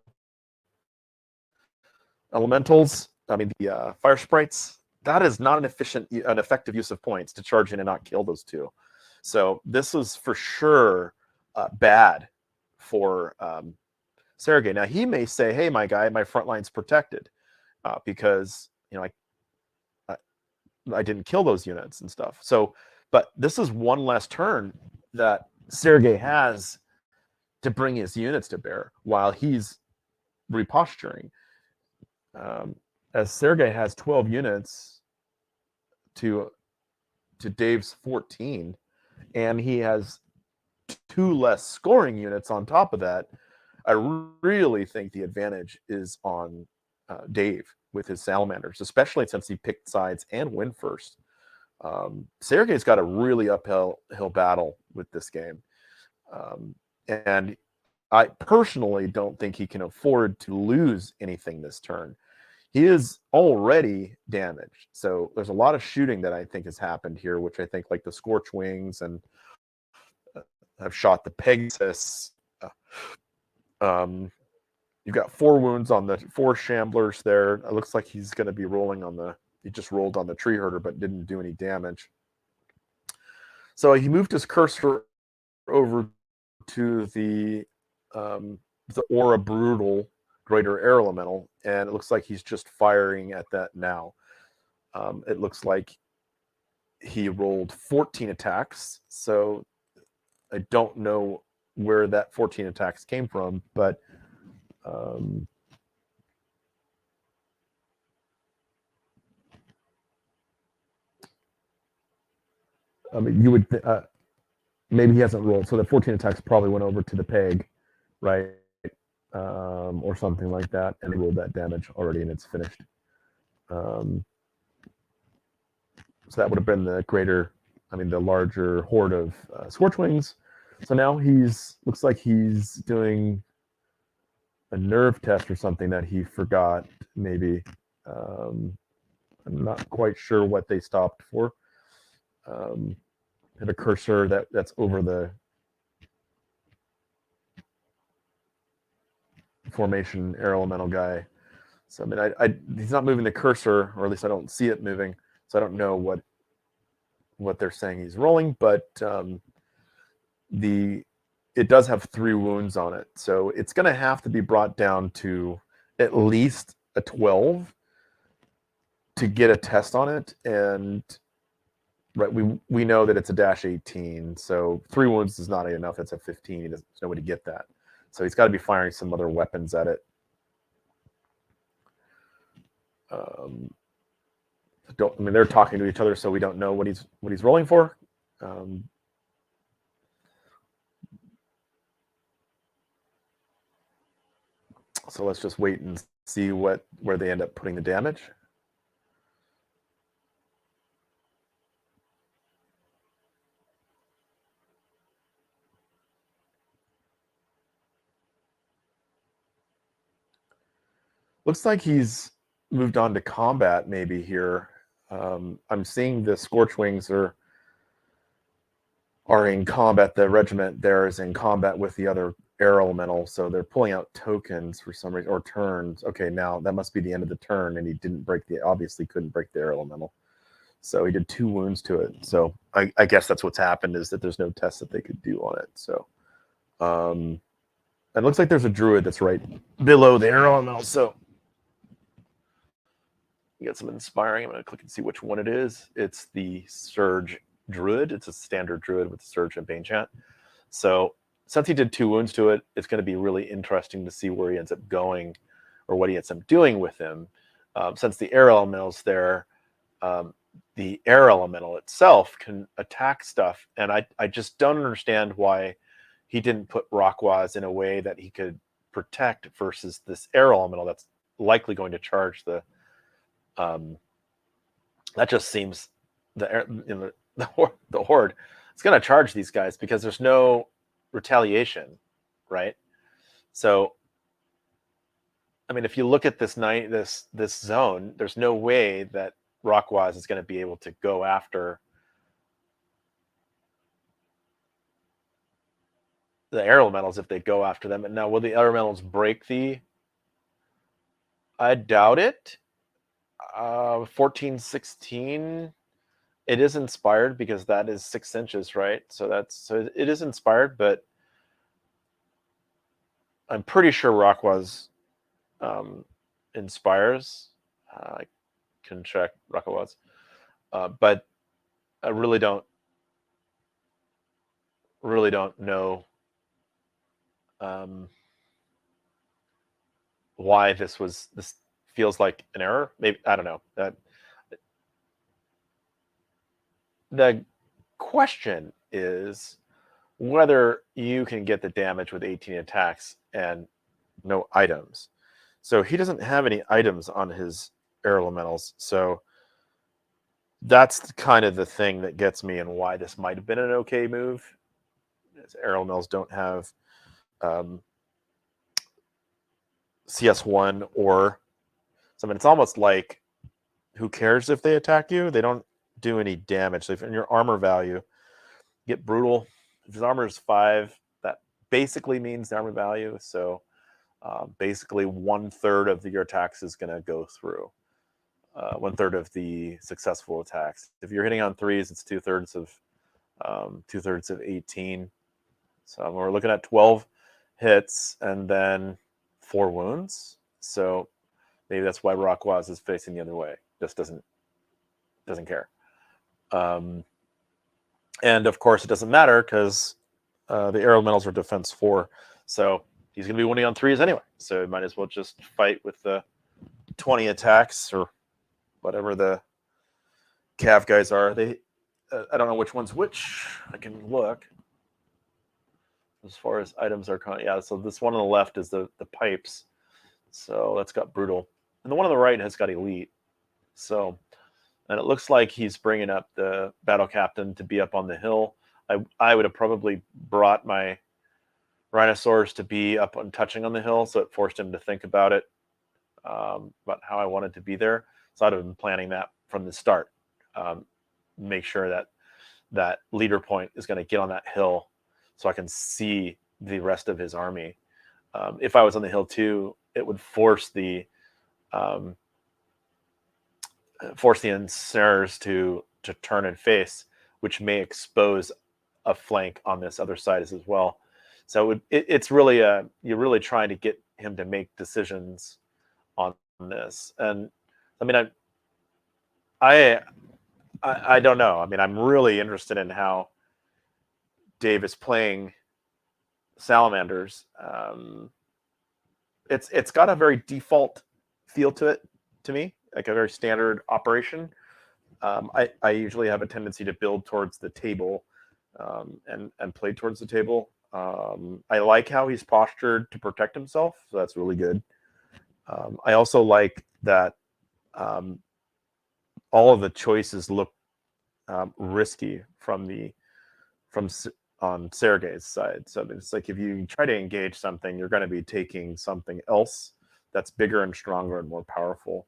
elementals, I mean the fire sprites, that is not an effective use of points to charge in and not kill those 2. So this is for sure bad for Sergey. Now he may say, "Hey, my guy, my front line's protected because I didn't kill those units and stuff." So, but this is one less turn that Sergey has to bring his units to bear while he's reposturing. As Sergey has 12 units to Dave's 14, and he has 2 less scoring units on top of that. I really think the advantage is on Dave with his Salamanders, especially since he picked sides and went first. Sergey's got a really uphill battle with this game. And I personally don't think he can afford to lose anything this turn. He is already damaged. So there's a lot of shooting that I think has happened here, which I think like the Scorch Wings and have shot the Pegasus. You've got 4 wounds on the 4 Shamblers there. It looks like he's going to be rolling on the, he just rolled on the Tree Herder, but didn't do any damage. So he moved his cursor over to the Aura Brutal Greater Air Elemental, and it looks like he's just firing at that now. It looks like he rolled 14 attacks, so I don't know where that 14 attacks came from, but I mean, you would maybe he hasn't rolled, so the 14 attacks probably went over to the peg, right? Or something like that, and he rolled that damage already, and it's finished. So that would have been the the larger horde of Scorchwings. So now looks like he's doing a nerve test or something that he forgot, maybe. I'm not quite sure what they stopped for. Hit a cursor that's over the formation air elemental guy. So I mean, he's not moving the cursor, or at least I don't see it moving. So I don't know what they're saying he's rolling, but it does have 3 wounds on it, so it's going to have to be brought down to at least a 12 to get a test on it. And right, we know that it's a -18, so 3 wounds is not enough. It's a 15. There's no way to get that, so he's got to be firing some other weapons at it. They're talking to each other, so we don't know what he's rolling for. So let's just wait and see where they end up putting the damage. Looks like he's moved on to combat maybe here. I'm seeing the Scorchwings are in combat. The regiment there is in combat with the other air elemental, so they're pulling out tokens for some reason, or turns. Okay, now that must be the end of the turn, and he obviously couldn't break the air elemental, so he did 2 wounds to it. So I guess that's what's happened, is that there's no test that they could do on it. So it looks like there's a druid that's right below the air elemental, so you got some inspiring. I'm going to click and see which one it is. It's the Surge Druid. It's a standard druid with the Surge and Bane Chant. So since he did 2 wounds to it, it's going to be really interesting to see where he ends up going, or what he ends up doing with him. Since the air elemental's there, the air elemental itself can attack stuff, and I just don't understand why he didn't put Rockwaz in a way that he could protect versus this air elemental that's likely going to charge the. That just seems the horde. It's going to charge these guys because there's no retaliation, right? So, I mean, if you look at this zone, there's no way that Rockwaz is going to be able to go after the air elementals if they go after them. And now, will the air elementals break the? I doubt it. 14, 16. It is inspired because that is 6 inches, right? So it is inspired, but I'm pretty sure Rockwaz inspires. I can check Rockwaz, but I really don't know why this feels like an error. Maybe, I don't know. The question is, whether you can get the damage with 18 attacks and no items. So he doesn't have any items on his air elementals. So that's kind of the thing that gets me and why this might have been an okay move. Air elementals don't have CS1 or something. It's almost like, who cares if they attack you? They don't do any damage. So if in your armor value, get brutal. If his armor is 5, that basically means the armor value. So basically 1/3 of your attacks is going to go through. 1/3 of the successful attacks. If you're hitting on 3s, it's 2/3 of 18. So we're looking at 12 hits and then 4 wounds. So maybe that's why Rockwaz is facing the other way. Just doesn't care. And of course, it doesn't matter because the air elementals are defense 4. So he's going to be winning on 3s anyway. So you might as well just fight with the 20 attacks or whatever the Cav guys are. They, I don't know which one's which. I can look. As far as items are, yeah. So this one on the left is the pipes. So that's got brutal, and the one on the right has got elite. So, and it looks like he's bringing up the battle captain to be up on the hill. I would have probably brought my rhinosaurs to be up and touching on the hill, so it forced him to think about it, about how I wanted to be there. So I'd have been planning that from the start. Make sure that leader point is going to get on that hill so I can see the rest of his army. If I was on the hill too, it would force the ensnarers to turn and face, which may expose a flank on this other side as well. So it's really you're really trying to get him to make decisions on this. And I mean, I don't know. I mean, I'm really interested in how Dave is playing Salamanders. It's got a very default feel to it, to me, like a very standard operation. I usually have a tendency to build towards the table and play towards the table. I like how he's postured to protect himself, so that's really good. I also like that all of the choices look risky on Sergey's side. So it's like if you try to engage something, you're going to be taking something else that's bigger and stronger and more powerful.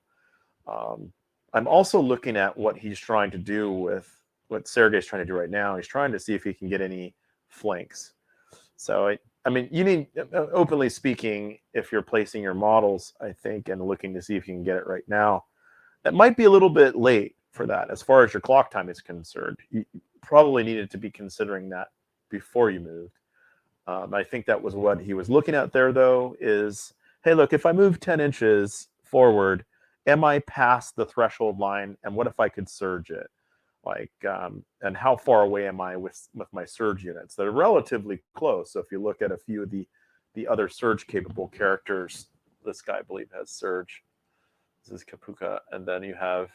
I'm also looking at what he's trying to do with what Sergey's trying to do right now. He's trying to see if he can get any flanks. So, I mean, you need, openly speaking, if you're placing your models, I think, and looking to see if you can get it right now, that might be a little bit late for that. As far as your clock time is concerned, you probably needed to be considering that before you moved. I think that was what he was looking at there, though, is, hey, look, if I move 10 inches forward, am I past the threshold line? And what if I could surge it? Like, and how far away am I with my surge units? They're relatively close. So if you look at a few of the other surge capable characters, this guy, I believe, has surge. This is Kapuka. And then you have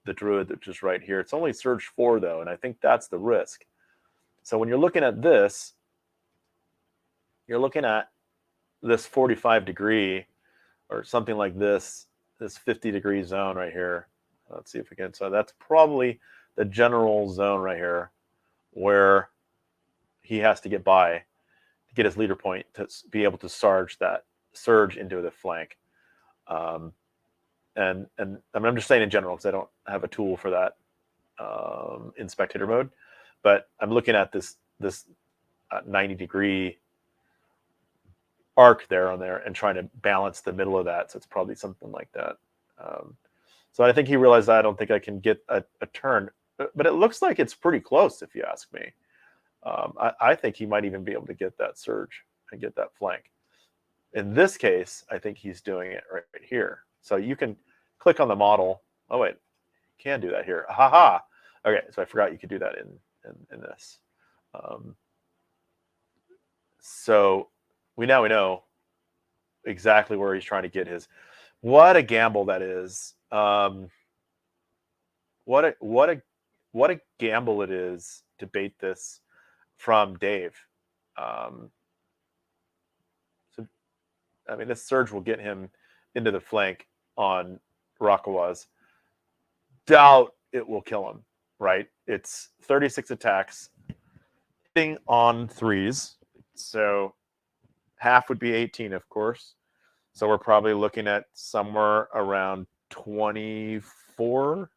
the druid, which is right here. It's only surge 4, though, and I think that's the risk. So when you're looking at this, you're looking at this 45 degree or something like this 50 degree zone right here. Let's see if we can. So that's probably the general zone right here where he has to get by to get his leader point to be able to surge into the flank. And I'm just saying in general because I don't have a tool for that in spectator mode, but I'm looking at this 90 degree arc there on there and trying to balance the middle of that. So it's probably something like that. So I think he realized I don't think I can get a turn, but it looks like it's pretty close if you ask me. I think he might even be able to get that surge and get that flank. In this case, I think he's doing it right here. So you can click on the model. Oh wait, you can do that here. Haha. Okay, so I forgot you could do that in this. So we know exactly where he's trying to get his. What a gamble that is. What a gamble it is to bait this from Dave. So, I mean, this surge will get him into the flank on Rakawa's. Doubt it will kill him, right? It's 36 attacks, hitting on 3s. So half would be 18, of course. So we're probably looking at somewhere around 24-ish.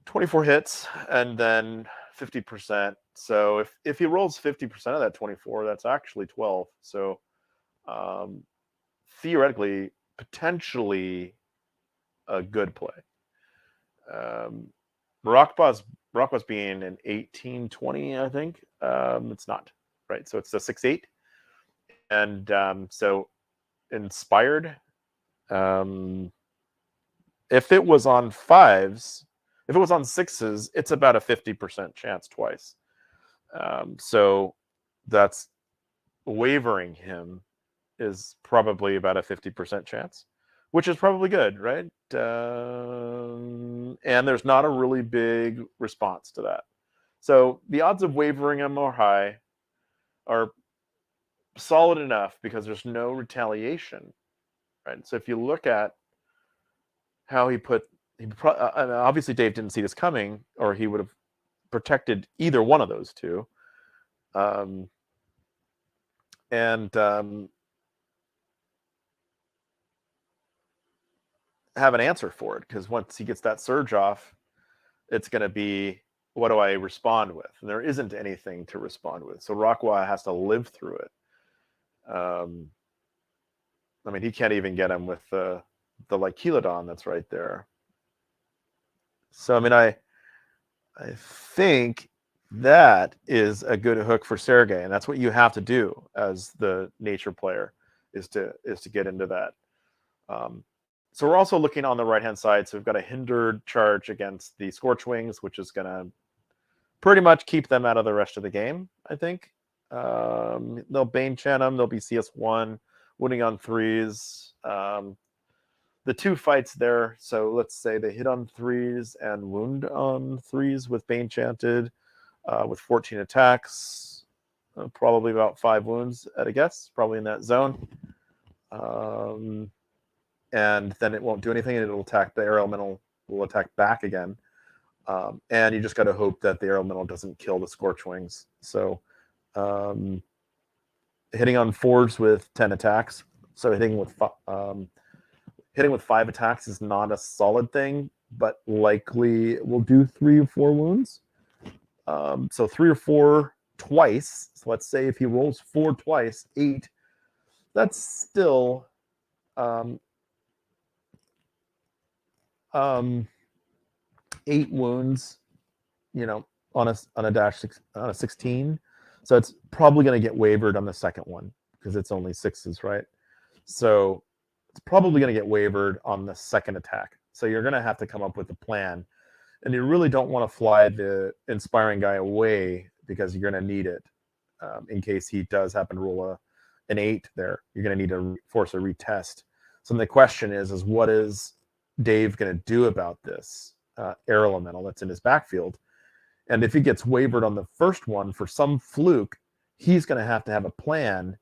24 hits, and then 50%. So if he rolls 50% of that 24, that's actually 12. So theoretically, potentially a good play. Rockbuzz being an 18-20, I think. It's not, right? So it's a 6-8. And so inspired, if it was on 5s, if it was on 6s, it's about a 50% chance twice. So that's wavering him is probably about a 50% chance, which is probably good, right? And there's not a really big response to that. So the odds of wavering him are high, are solid enough because there's no retaliation, right? So if you look at how obviously Dave didn't see this coming, or he would have protected either one of those two. Have an answer for it, because once he gets that surge off, it's going to be, what do I respond with? And there isn't anything to respond with. So Rockwell has to live through it. I mean, he can't even get him with the Lykelodon that's right there. So, I mean, I think that is a good hook for Sergey, and that's what you have to do as the nature player, is to get into that. So we're also looking on the right-hand side. So we've got a hindered charge against the Scorchwings, which is going to pretty much keep them out of the rest of the game, I think. They'll Bane Chant them. They'll be CS1, winning on 3s. The two fights there, so let's say they hit on 3s and wound on 3s with Bane Chanted, with 14 attacks, probably about 5 wounds at a guess, probably in that zone. And then it won't do anything, and it'll attack. The Air Elemental will attack back again. And you just got to hope that the Air Elemental doesn't kill the Scorchwings. So hitting on 4s with 10 attacks. So hitting with 5 attacks is not a solid thing, but likely will do 3 or 4 wounds. So 3 or 4 twice. So let's say if he rolls 4 twice, 8. That's still 8 wounds, on a dash 6, on a 16. So it's probably going to get wavered on the second one because it's only 6s, right? So it's probably going to get wavered on the second attack. So you're going to have to come up with a plan, and you really don't want to fly the inspiring guy away because you're going to need it in case he does happen to roll an 8 there. You're going to need to force a retest. So the question is what is Dave going to do about this Air Elemental that's in his backfield? And if he gets wavered on the first one for some fluke, he's going to have a plan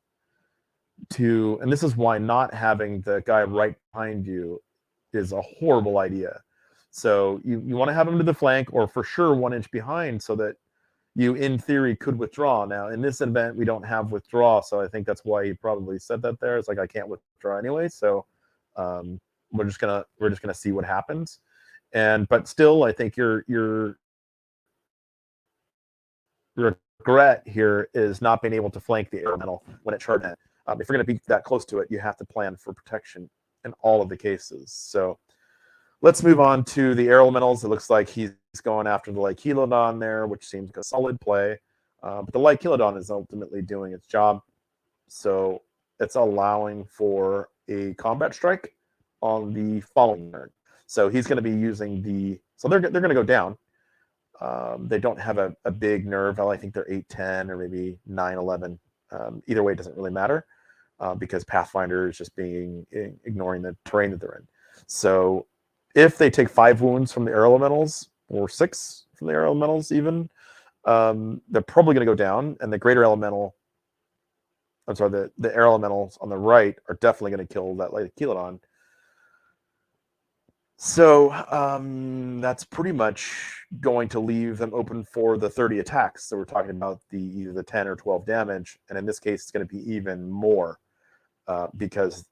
to, and this is why not having the guy right behind you is a horrible idea. So you want to have him to the flank, or for sure 1 inch behind, so that you, in theory, could withdraw. Now, in this event, we don't have withdraw, so I think that's why he probably said that there. It's like, I can't withdraw anyway, so we're just gonna see what happens. But still, I think your regret here is not being able to flank the Air Elemental when it charged. If you're going to be that close to it, you have to plan for protection in all of the cases. So let's move on to the Air Elementals. It looks like he's going after the Lykelodon there, which seems like a solid play. But the Lykelodon is ultimately doing its job. So it's allowing for a combat strike on the following turn. So he's going to be using so they're going to go down. They don't have a big nerve. I think they're 8-10 or maybe 9-11. Either way, it doesn't really matter because Pathfinder is just ignoring the terrain that they're in. So if they take 5 wounds from the Air Elementals, or 6 from the Air Elementals even, they're probably going to go down, and the greater elemental, I'm sorry, the air elementals on the right are definitely going to kill that light Chelidon. So that's pretty much going to leave them open for the 30 attacks. So we're talking about either the 10 or 12 damage, and in this case, it's going to be even more because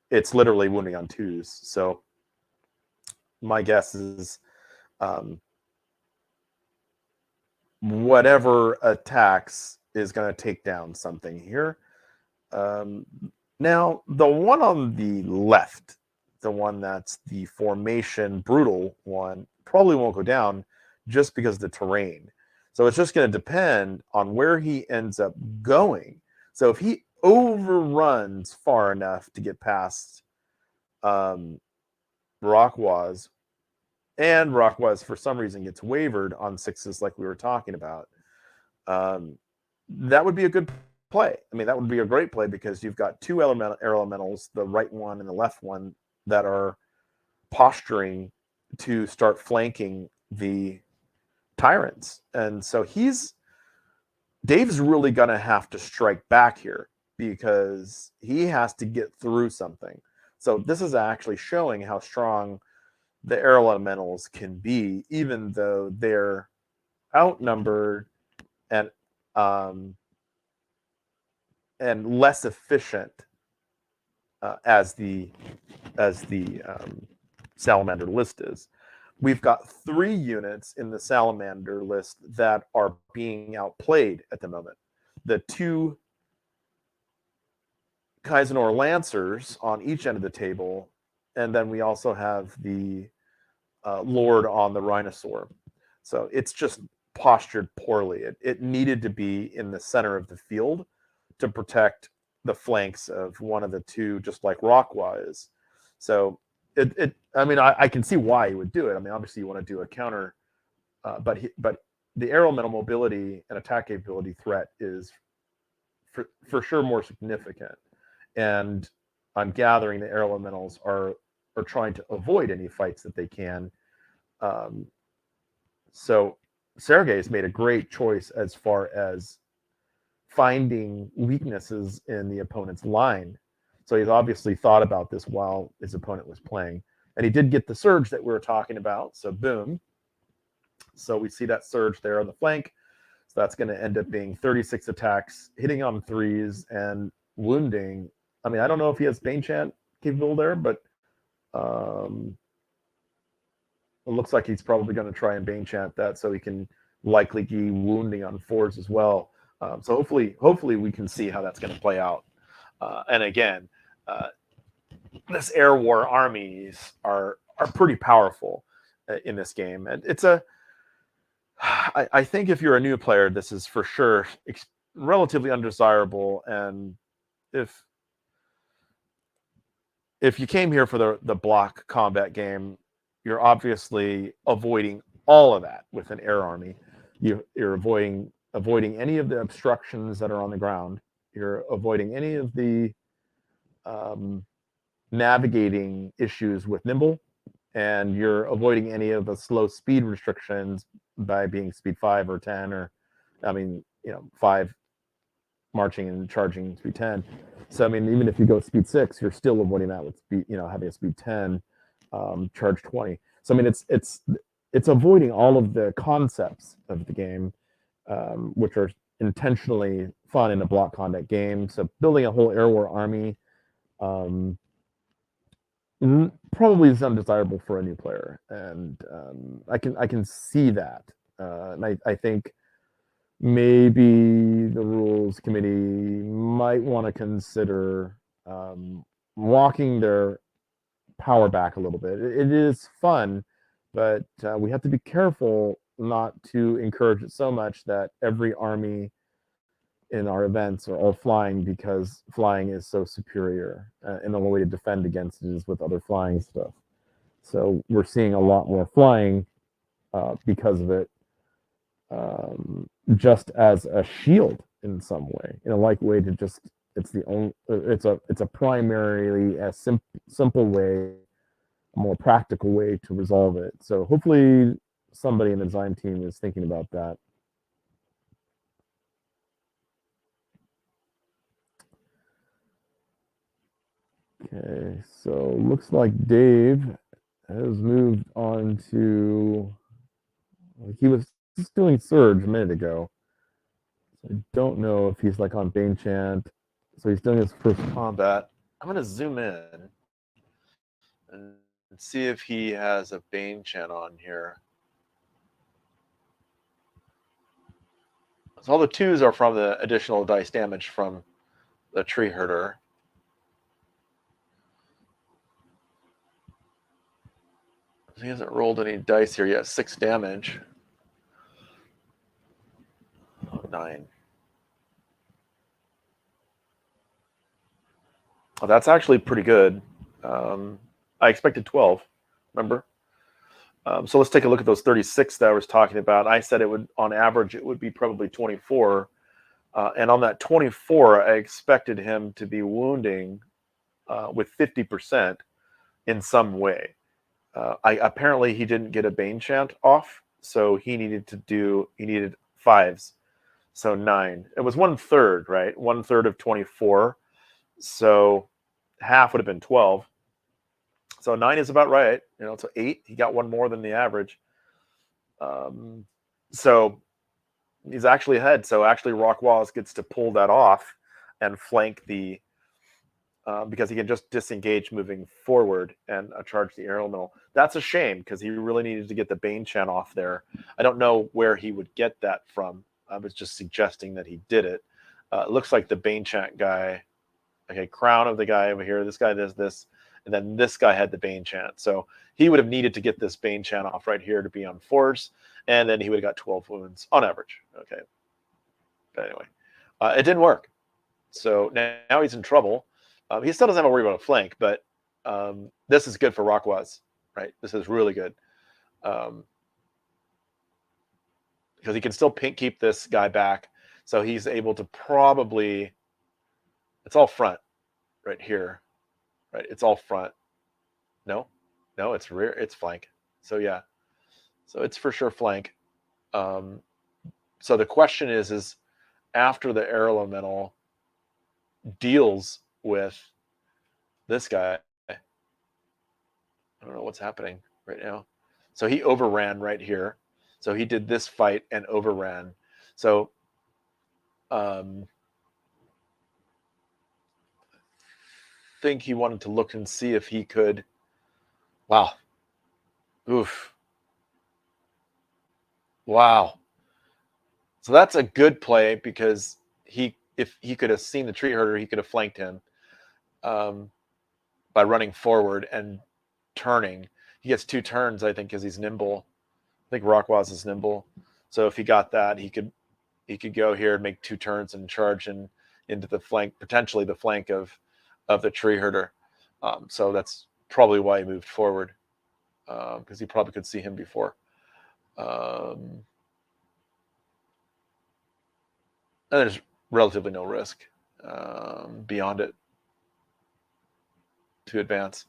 it's literally wounding on 2s. So my guess is whatever attacks is going to take down something here. Now, the one on the left, the one that's the formation brutal one, probably won't go down just because of the terrain. So it's just going to depend on where he ends up going. So if he overruns far enough to get past Rockwaz, and Rockwaz for some reason gets wavered on 6s like we were talking about, that would be a good play. I mean, that would be a great play because you've got 2 air elementals, the right one and the left one, that are posturing to start flanking the tyrants. And so Dave's really going to have to strike back here because he has to get through something. So this is actually showing how strong the air elementals can be, even though they're outnumbered and less efficient as the Salamander list is. We've got 3 units in the Salamander list that are being outplayed at the moment. The 2 Kaizenor Lancers on each end of the table, and then we also have the Lord on the Rhinosaur. So it's just postured poorly. It needed to be in the center of the field to protect the flanks of one of the 2, just like Rockwaz is. So I mean, I can see why he would do it. I mean, obviously you want to do a counter, but the air elemental mobility and attack capability threat is for sure more significant. And I'm gathering the air elementals are trying to avoid any fights that they can. So Sergey has made a great choice as far as finding weaknesses in the opponent's line. So he's obviously thought about this while his opponent was playing. And he did get the surge that we were talking about. So boom. So we see that surge there on the flank. So that's going to end up being 36 attacks, hitting on 3s and wounding. I mean, I don't know if he has Bane Chant capable there, but it looks like he's probably going to try and Bane Chant that so he can likely be wounding on 4s as well. So hopefully we can see how that's going to play out. And again, this air war armies are pretty powerful in this game. And I think if you're a new player, this is for sure relatively undesirable. And if you came here for the block combat game, you're obviously avoiding all of that with an air army. You're avoiding any of the obstructions that are on the ground. You're avoiding any of the navigating issues with Nimble, and you're avoiding any of the slow speed restrictions by being speed 5 or 10, or 5 marching and charging speed 10. So I mean, even if you go speed 6, you're still avoiding that with speed, having a speed 10, charge 20. So I mean, it's avoiding all of the concepts of the game, which are intentionally fun in a block combat game. So building a whole air war army probably is undesirable for a new player, and I can see that. And I think maybe the rules committee might want to consider walking their power back a little bit. It is fun, but we have to be careful not to encourage it so much that every army in our events are all flying, because flying is so superior, and the only way to defend against it is with other flying stuff. So we're seeing a lot more flying because of it, just as a shield in some way, in a way to just it's a primarily a simple way, a more practical way to resolve it. So hopefully somebody in the design team is thinking about that. Okay, so looks like Dave has moved on to. He was just doing Surge a minute ago. I don't know if he's like on Bane Chant. So he's doing his first combat. I'm gonna zoom in and see if he has a Bane Chant on here. So all the 2s are from the additional dice damage from the Tree Herder. He hasn't rolled any dice here yet. 6 damage. Oh, 9. Oh, that's actually pretty good. I expected 12, remember? So let's take a look at those 36 that I was talking about. I said it would, on average, it would be probably 24. And on that 24, I expected him to be wounding with 50% in some way. Apparently, he didn't get a Bane Chant off, so he needed 5s. So 9. It was 1/3, right? 1/3 of 24. So half would have been 12. So 9 is about right. So 8. He got 1 more than the average. So he's actually ahead. So actually, Rock Wallace gets to pull that off and flank the because he can just disengage moving forward and charge the aerial mill. That's a shame because he really needed to get the Bane Chant off there. I don't know where he would get that from. I was just suggesting that he did it. It looks like the Bane Chant guy. Okay, crown of the guy over here. This guy does this, and then this guy had the Bane Chant. So he would have needed to get this Bane Chant off right here to be on 4s, and then he would have got 12 wounds on average. Okay, but anyway, it didn't work. So now he's in trouble. He still doesn't have to worry about a flank, but this is good for Rockwaz, right? This is really good because he can still keep this guy back. So he's able to probably, it's all front right here, right? It's all front. No, it's rear, it's flank. So yeah, so it's for sure flank. So the question is after the air elemental deals with this guy, I don't know what's happening right now. So he overran right here. So he did this fight and overran. So I think he wanted to look and see if he could. Wow. Oof. Wow. So that's a good play because if he could have seen the tree herder, he could have flanked him by running forward and turning. He gets 2 turns, I think, because he's nimble. I think Rockwaz is nimble. So if he got that, he could go here and make 2 turns and charge into the flank, potentially the flank of the tree herder. So that's probably why he moved forward because he probably could see him before. And there's relatively no risk beyond it to advance.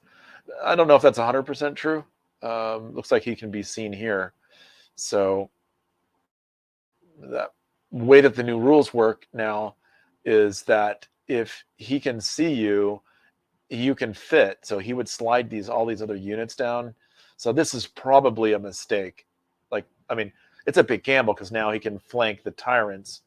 I don't know if that's 100% true. Looks like he can be seen here. So that way that the new rules work now is that if he can see you, you can fit. So he would slide all these other units down. So this is probably a mistake. It's a big gamble because now he can flank the tyrants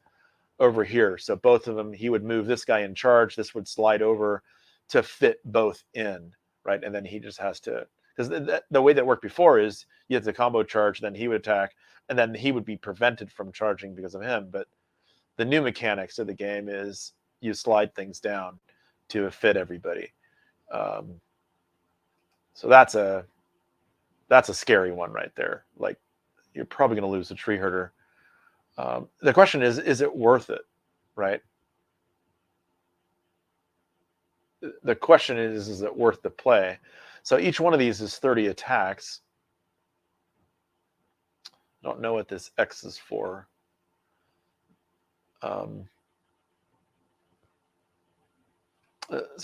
over here. So both of them, he would move this guy in charge. This would slide over to fit both in, right? And then he just has to, because the way that worked before is you had the combo charge, then he would attack, and then he would be prevented from charging because of him. But the new mechanics of the game is you slide things down to fit everybody. So that's a scary one right there. Like, you're probably going to lose the tree herder. The question is it worth it, right? The question is it worth the play? So each one of these is 30 attacks. I don't know what this X is for. So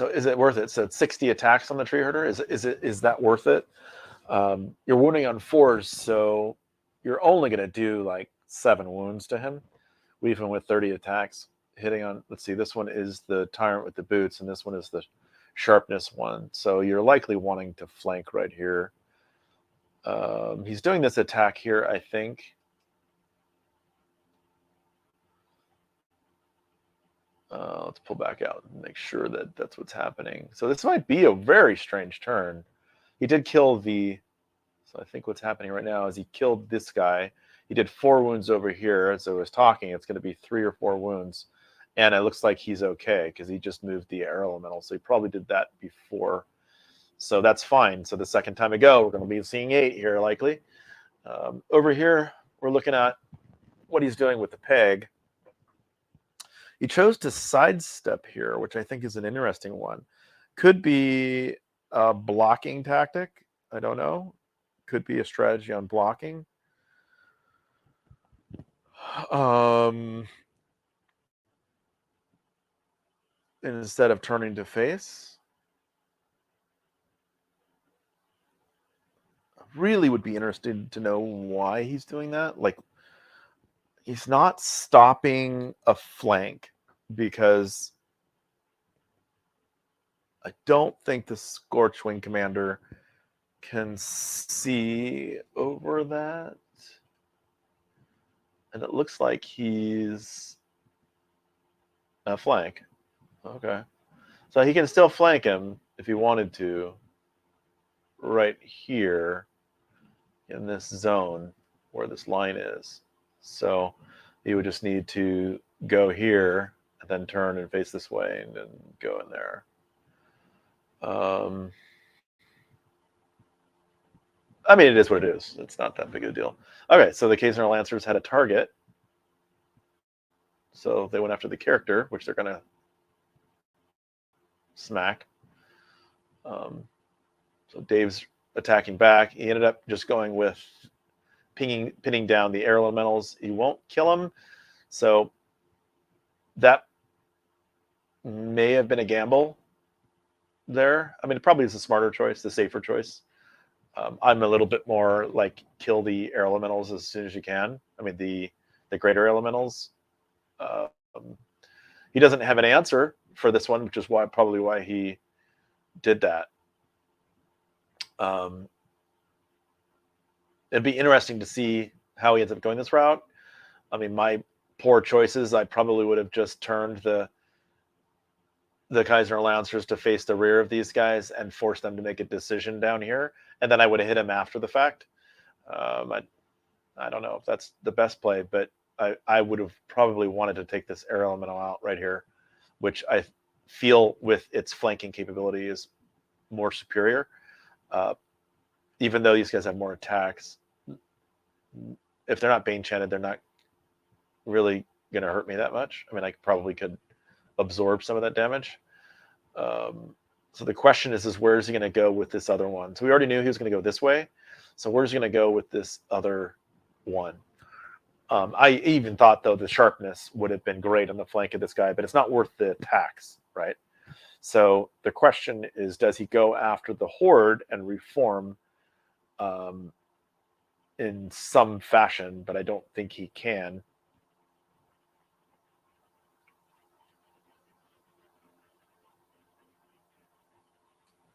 is it worth it? So it's 60 attacks on the tree herder. Is that worth it? You're wounding on 4s, so you're only going to do like 7 wounds to him, even with 30 attacks hitting on. Let's see, this one is the tyrant with the boots, and this one is the sharpness 1. So you're likely wanting to flank right here. He's doing this attack here, I think. Let's pull back out and make sure that that's what's happening. So this might be a very strange turn. He did kill the... So I think what's happening right now is he killed this guy. He did 4 wounds over here. As I was talking, it's going to be 3 or 4 wounds. And it looks like he's okay because he just moved the air elemental. So he probably did that before. So that's fine. So the second time I go, we're going to be seeing 8 here likely. Over here, we're looking at what he's doing with the peg. He chose to sidestep here, which I think is an interesting one. Could be a blocking tactic. I don't know. Could be a strategy on blocking. Instead of turning to face. Really would be interested to know why he's doing that. Like, he's not stopping a flank because I don't think the Scorchwing commander can see over that. And it looks like he's a flank. Okay. So he can still flank him if he wanted to right here in this zone where this line is. So he would just need to go here and then turn and face this way and then go in there. I mean, it is what it is. It's not that big of a deal. Okay, so the Kazner Lancers had a target. So they went after the character, which they're going to smack. So Dave's attacking back. He ended up just going with pinning down the air elementals. He won't kill him. So that may have been a gamble there. I mean, it probably is a smarter choice, the safer choice. I'm a little bit more like kill the air elementals as soon as you can. I mean, the greater elementals. He doesn't have an answer for this one, which is probably why he did that. It'd be interesting to see how he ends up going this route. I mean, my poor choices, I probably would have just turned the Kaiser Lancers to face the rear of these guys and force them to make a decision down here, and then I would have hit him after the fact. I don't know if that's the best play, but I would have probably wanted to take this air elemental out right here, which I feel with its flanking capability is more superior. Even though these guys have more attacks, if they're not Bane Chanted, they're not really going to hurt me that much. I mean, I probably could absorb some of that damage. So the question is where is he going to go with this other one? So we already knew he was going to go this way. So where's he going to go with this other one? I even thought, though, the sharpness would have been great on the flank of this guy, but it's not worth the attacks, right? So the question is, does he go after the Horde and reform in some fashion? But I don't think he can.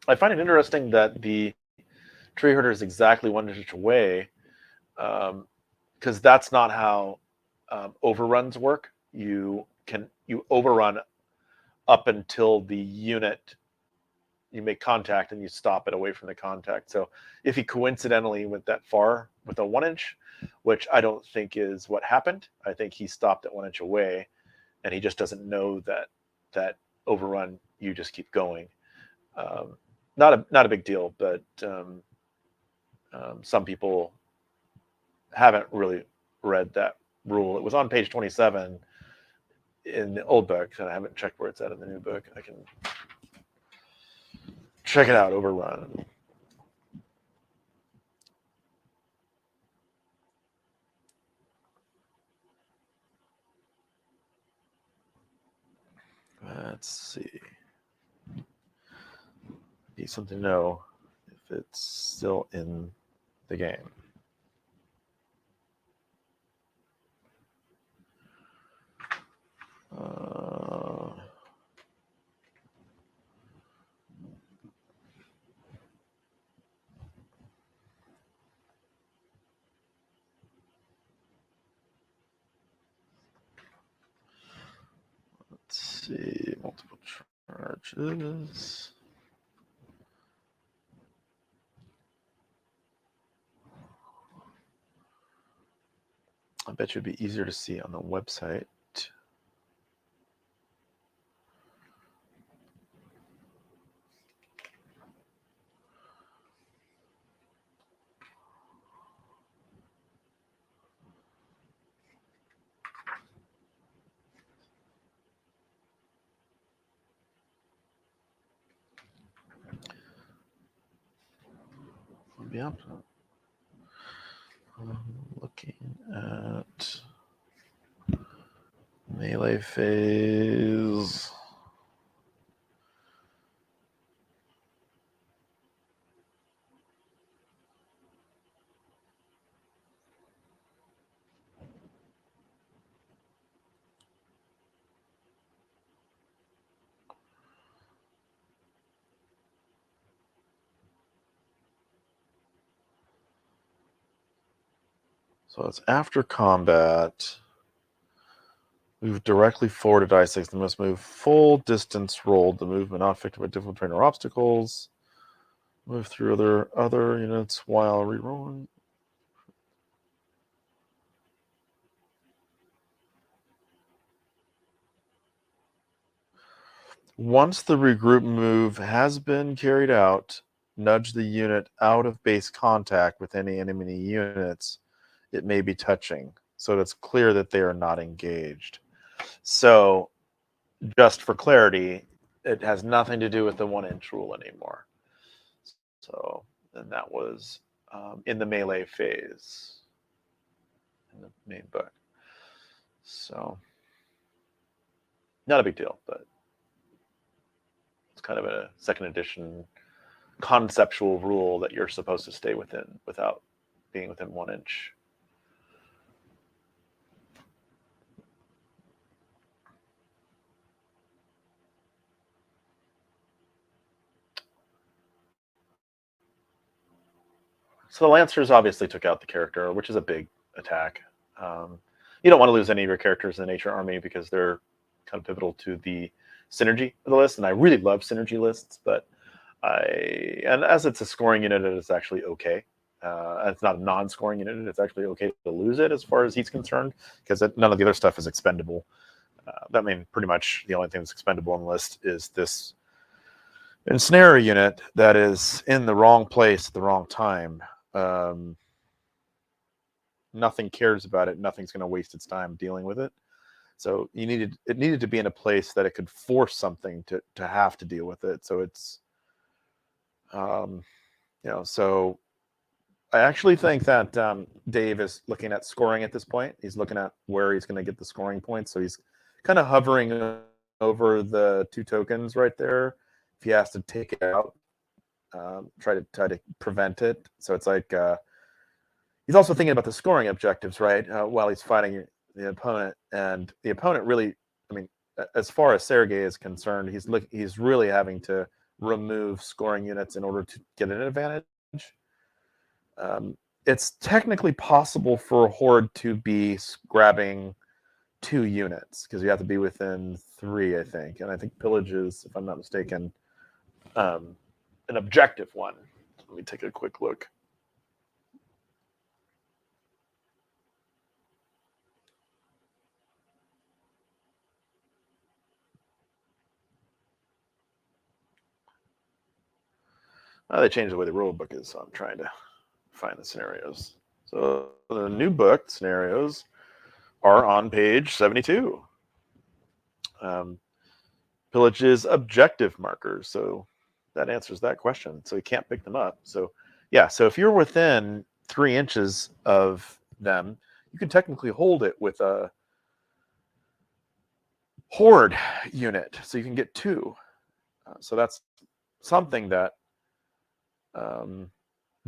I find it interesting that the Tree Herder is exactly 1 inch away, because that's not how overruns work. You overrun up until the unit, you make contact and you stop it away from the contact. So if he coincidentally went that far with a 1 inch, which I don't think is what happened, I think he stopped at 1 inch away, and he just doesn't know that overrun. You just keep going. Not a big deal, but some people haven't really read that rule. It was on page 27 in the old book, and I haven't checked where it's at in the new book. I can check it out. Overrun. Let's see. Be something to know if it's still in the game. see, multiple charges. I bet you it'd be easier to see on the website. Yep. Looking at melee phase. So it's after combat. Move directly forward to die 6. They must move full distance rolled. The movement not affected by difficult terrain or obstacles. Move through other units while rerolling. Once the regroup move has been carried out, nudge the unit out of base contact with any enemy units it may be touching, so that it's clear that they are not engaged. So, just for clarity, it has nothing to do with the 1-inch rule anymore. So, and that was in the melee phase in the main book. So, not a big deal, but it's kind of a second edition conceptual rule that you're supposed to stay within without being within 1 inch. So the Lancers obviously took out the character, which is a big attack. You don't want to lose any of your characters in the Nature Army because they're kind of pivotal to the synergy of the list, and I really love synergy lists, but and as it's a scoring unit, it's actually okay. It's not a non-scoring unit. It's actually okay to lose it as far as he's concerned, because none of the other stuff is expendable. That means pretty much the only thing that's expendable on the list is this ensnare unit that is in the wrong place at the wrong time. Nothing cares about it. Nothing's going to waste its time dealing with it. So it needed to be in a place that it could force something to have to deal with it. So it's, so I actually think that Dave is looking at scoring at this point. He's looking at where he's going to get the scoring points. So he's kind of hovering over the 2 tokens right there. If he has to take it out, try to prevent it. So it's like he's also thinking about the scoring objectives, right? While he's fighting the opponent, and the opponent really, I mean, as far as Sergey is concerned, he's really having to remove scoring units in order to get an advantage. It's technically possible for a horde to be grabbing 2 units because you have to be within 3, I think, and I think pillage is, if I'm not mistaken, an objective one. Let me take a quick look. They changed the way the rule book is, so I'm trying to find the scenarios. So the new book scenarios are on page 72. Pillage's objective markers. So that answers that question. So you can't pick them up. So yeah, so if you're within 3 inches of them, you can technically hold it with a horde unit. So you can get 2. So that's something that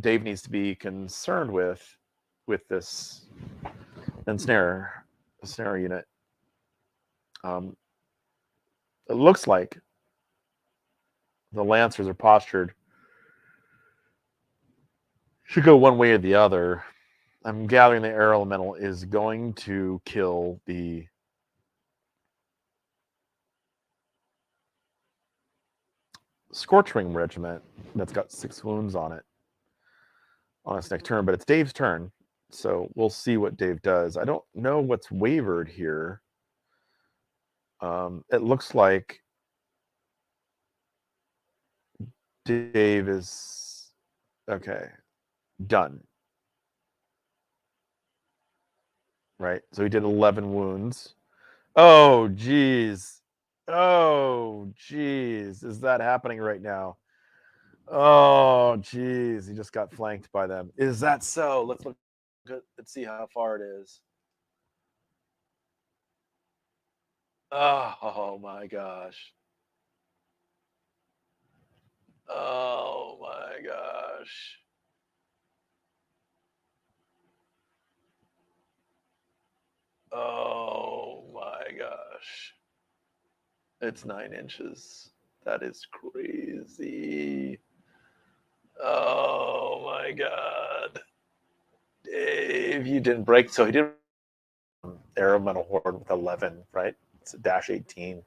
Dave needs to be concerned with this ensnare unit. It looks like the Lancers are postured. Should go one way or the other. I'm gathering the air elemental is going to kill the Scorchwing Regiment that's got 6 wounds on it on its next turn, but it's Dave's turn. So we'll see what Dave does. I don't know what's wavered here. It looks like Dave is okay. Done. Right. So he did 11 wounds. Oh, geez. Oh, geez. Is that happening right now? Oh, geez. He just got flanked by them. Is that so? Let's look. Let's see how far it is. Oh my gosh. Oh my gosh. Oh my gosh. It's 9 inches. That is crazy. Oh my God. Dave, you didn't break. So he did Arrow Metal Horde with 11, right? It's a dash 18.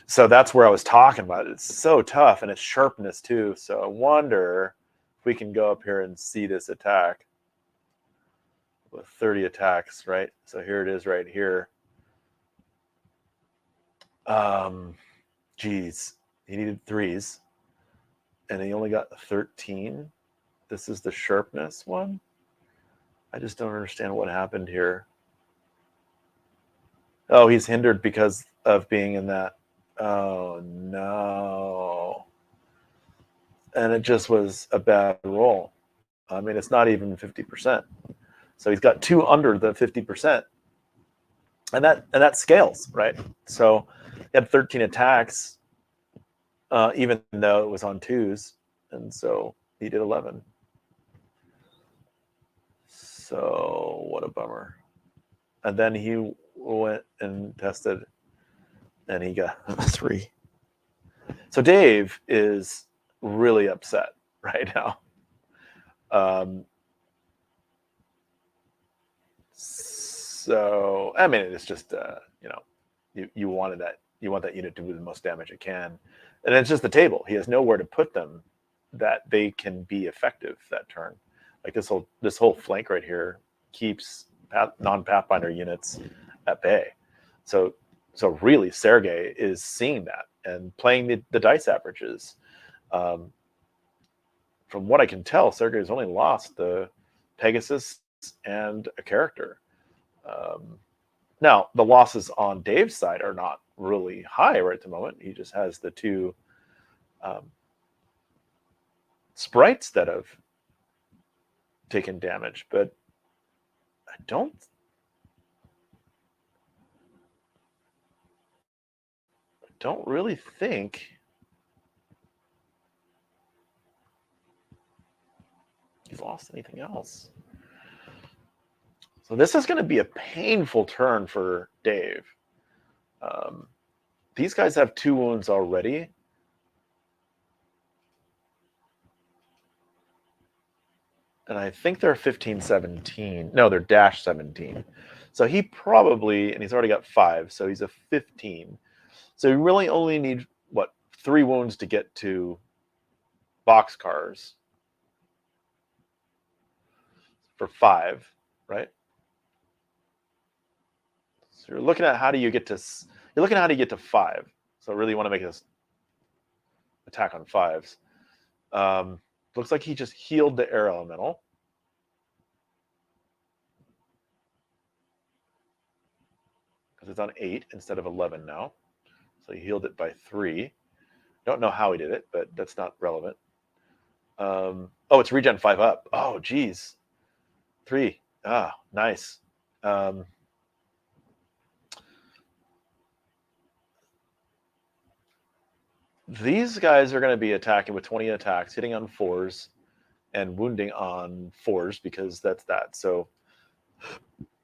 So that's where I was talking about. It's so tough, and it's sharpness too. So I wonder if we can go up here and see this attack with 30 attacks, right? So here it is right here. Geez, he needed 3s, and he only got 13. This is the sharpness one. I just don't understand what happened here. Oh, he's hindered because of being in that. Oh, no. And it just was a bad roll. I mean, it's not even 50%. So he's got 2 under the 50%. And that scales, right? So he had 13 attacks, even though it was on 2s. And so he did 11. So what a bummer. And then he went and tested, and he got 3. So Dave is really upset right now. So I mean, it's just you want that unit to do the most damage it can, and it's just the table. He has nowhere to put them that they can be effective that turn. Like this whole flank right here keeps non-Pathfinder units at bay. So really, Sergey is seeing that and playing the dice averages. From what I can tell, Sergey has only lost the Pegasus and a character. Now, the losses on Dave's side are not really high right at the moment. He just has the 2 sprites that have taken damage, but I don't really think he's lost anything else. So this is going to be a painful turn for Dave. These guys have 2 wounds already. And I think they're 15, 17. No, they're dash 17. So he probably, and he's already got 5, so he's a 15. So you really only need, 3 wounds to get to boxcars for 5, right? So you're looking at how do you get to 5. So really you want to make this attack on 5s. Looks like he just healed the air elemental. Because it's on 8 instead of 11 now. So he healed it by 3. Don't know how he did it, but that's not relevant. Oh, it's regen 5 up. Oh, geez. 3. Ah, nice. These guys are going to be attacking with 20 attacks, hitting on 4s, and wounding on 4s because that's that. So,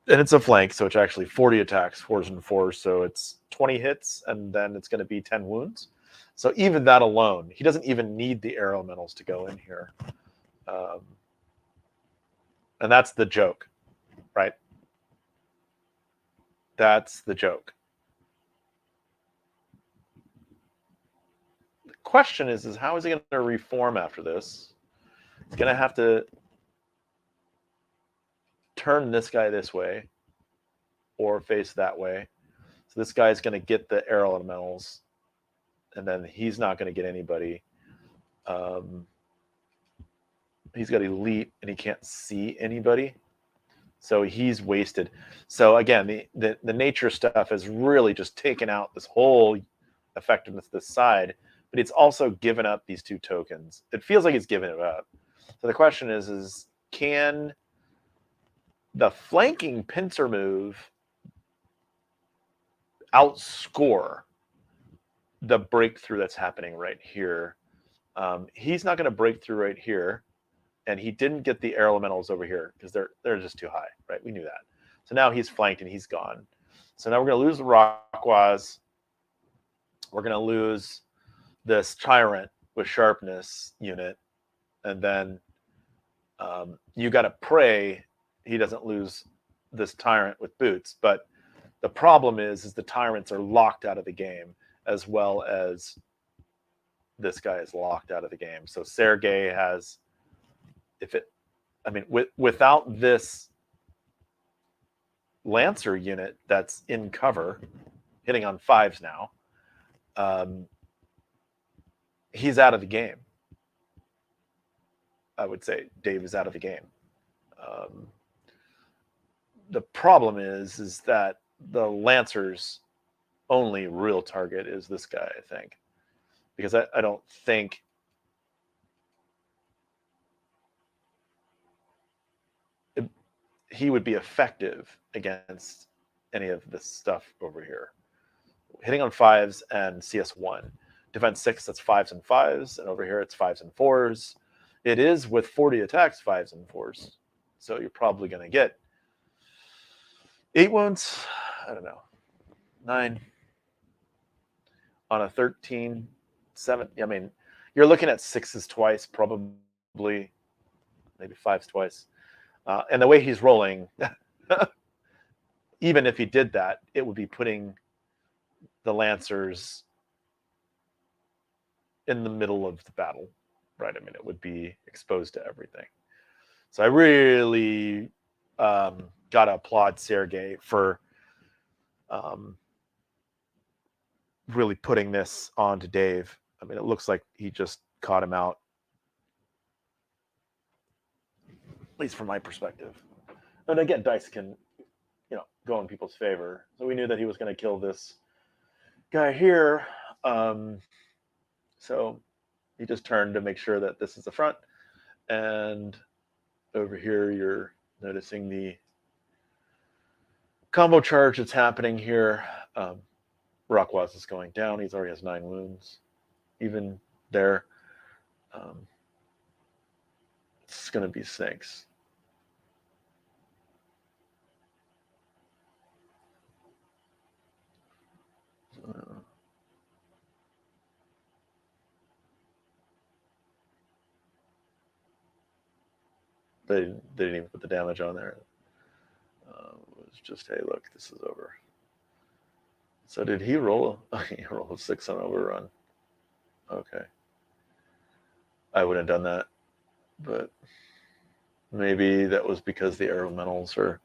and it's a flank, so it's actually 40 attacks, 4s and 4s. So it's 20 hits, and then it's going to be 10 wounds. So even that alone, he doesn't even need the air elementals to go in here. And that's the joke, right? That's the joke. The question is how is he going to reform after this? He's going to have to turn this guy this way or face that way. So this guy's going to get the air elementals, and then he's not going to get anybody. He's got elite, and he can't see anybody. So he's wasted. So again, the nature stuff has really just taken out this whole effectiveness this side, but it's also given up these 2 tokens. It feels like it's given it up. So the question is can the flanking pincer move outscore the breakthrough that's happening right here? He's not going to break through right here, and he didn't get the air elementals over here because they're just too high, right? We knew that. So now he's flanked and he's gone. So now we're going to lose the Rockwaz. We're going to lose this Tyrant with sharpness unit, and then you got to pray he doesn't lose this Tyrant with boots. But the problem is the Tyrants are locked out of the game, as well as this guy is locked out of the game. So Sergey has, without this Lancer unit that's in cover, hitting on 5s now, he's out of the game. I would say Dave is out of the game. The problem is that the Lancer's only real target is this guy, I think. Because I don't think he would be effective against any of this stuff over here. Hitting on 5s and CS1. Defense 6, that's 5s and 5s. And over here, it's 5s and 4s. It is with 40 attacks, 5s and 4s. So you're probably going to get 8 wounds. I don't know. 9 on a 13, 7. I mean, you're looking at 6s twice, probably, maybe 5s twice. And the way he's rolling, even if he did that, it would be putting the Lancers in the middle of the battle, right? I mean, it would be exposed to everything. So I really got to applaud Sergey for really putting this on to Dave. I mean, it looks like he just caught him out, at least from my perspective. And again, dice can, go in people's favor. So we knew that he was going to kill this guy here. So he just turned to make sure that this is the front. And over here, you're noticing the combo charge that's happening here. Rockwaz is going down. He already has 9 wounds. Even there, it's going to be snakes. They didn't even put the damage on there. It was just, hey, look, this is over. So did he roll? He rolled a 6 on overrun. Okay. I wouldn't have done that, but maybe that was because the elementals are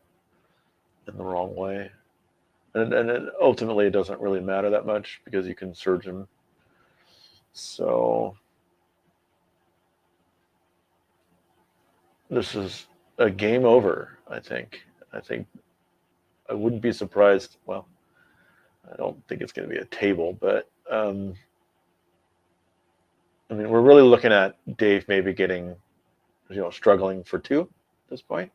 in the wrong way. And ultimately, it doesn't really matter that much because you can surge him. So this is a game over, I think. I wouldn't be surprised. Well, I don't think it's going to be a table, but I mean, we're really looking at Dave maybe getting, struggling for 2 at this point.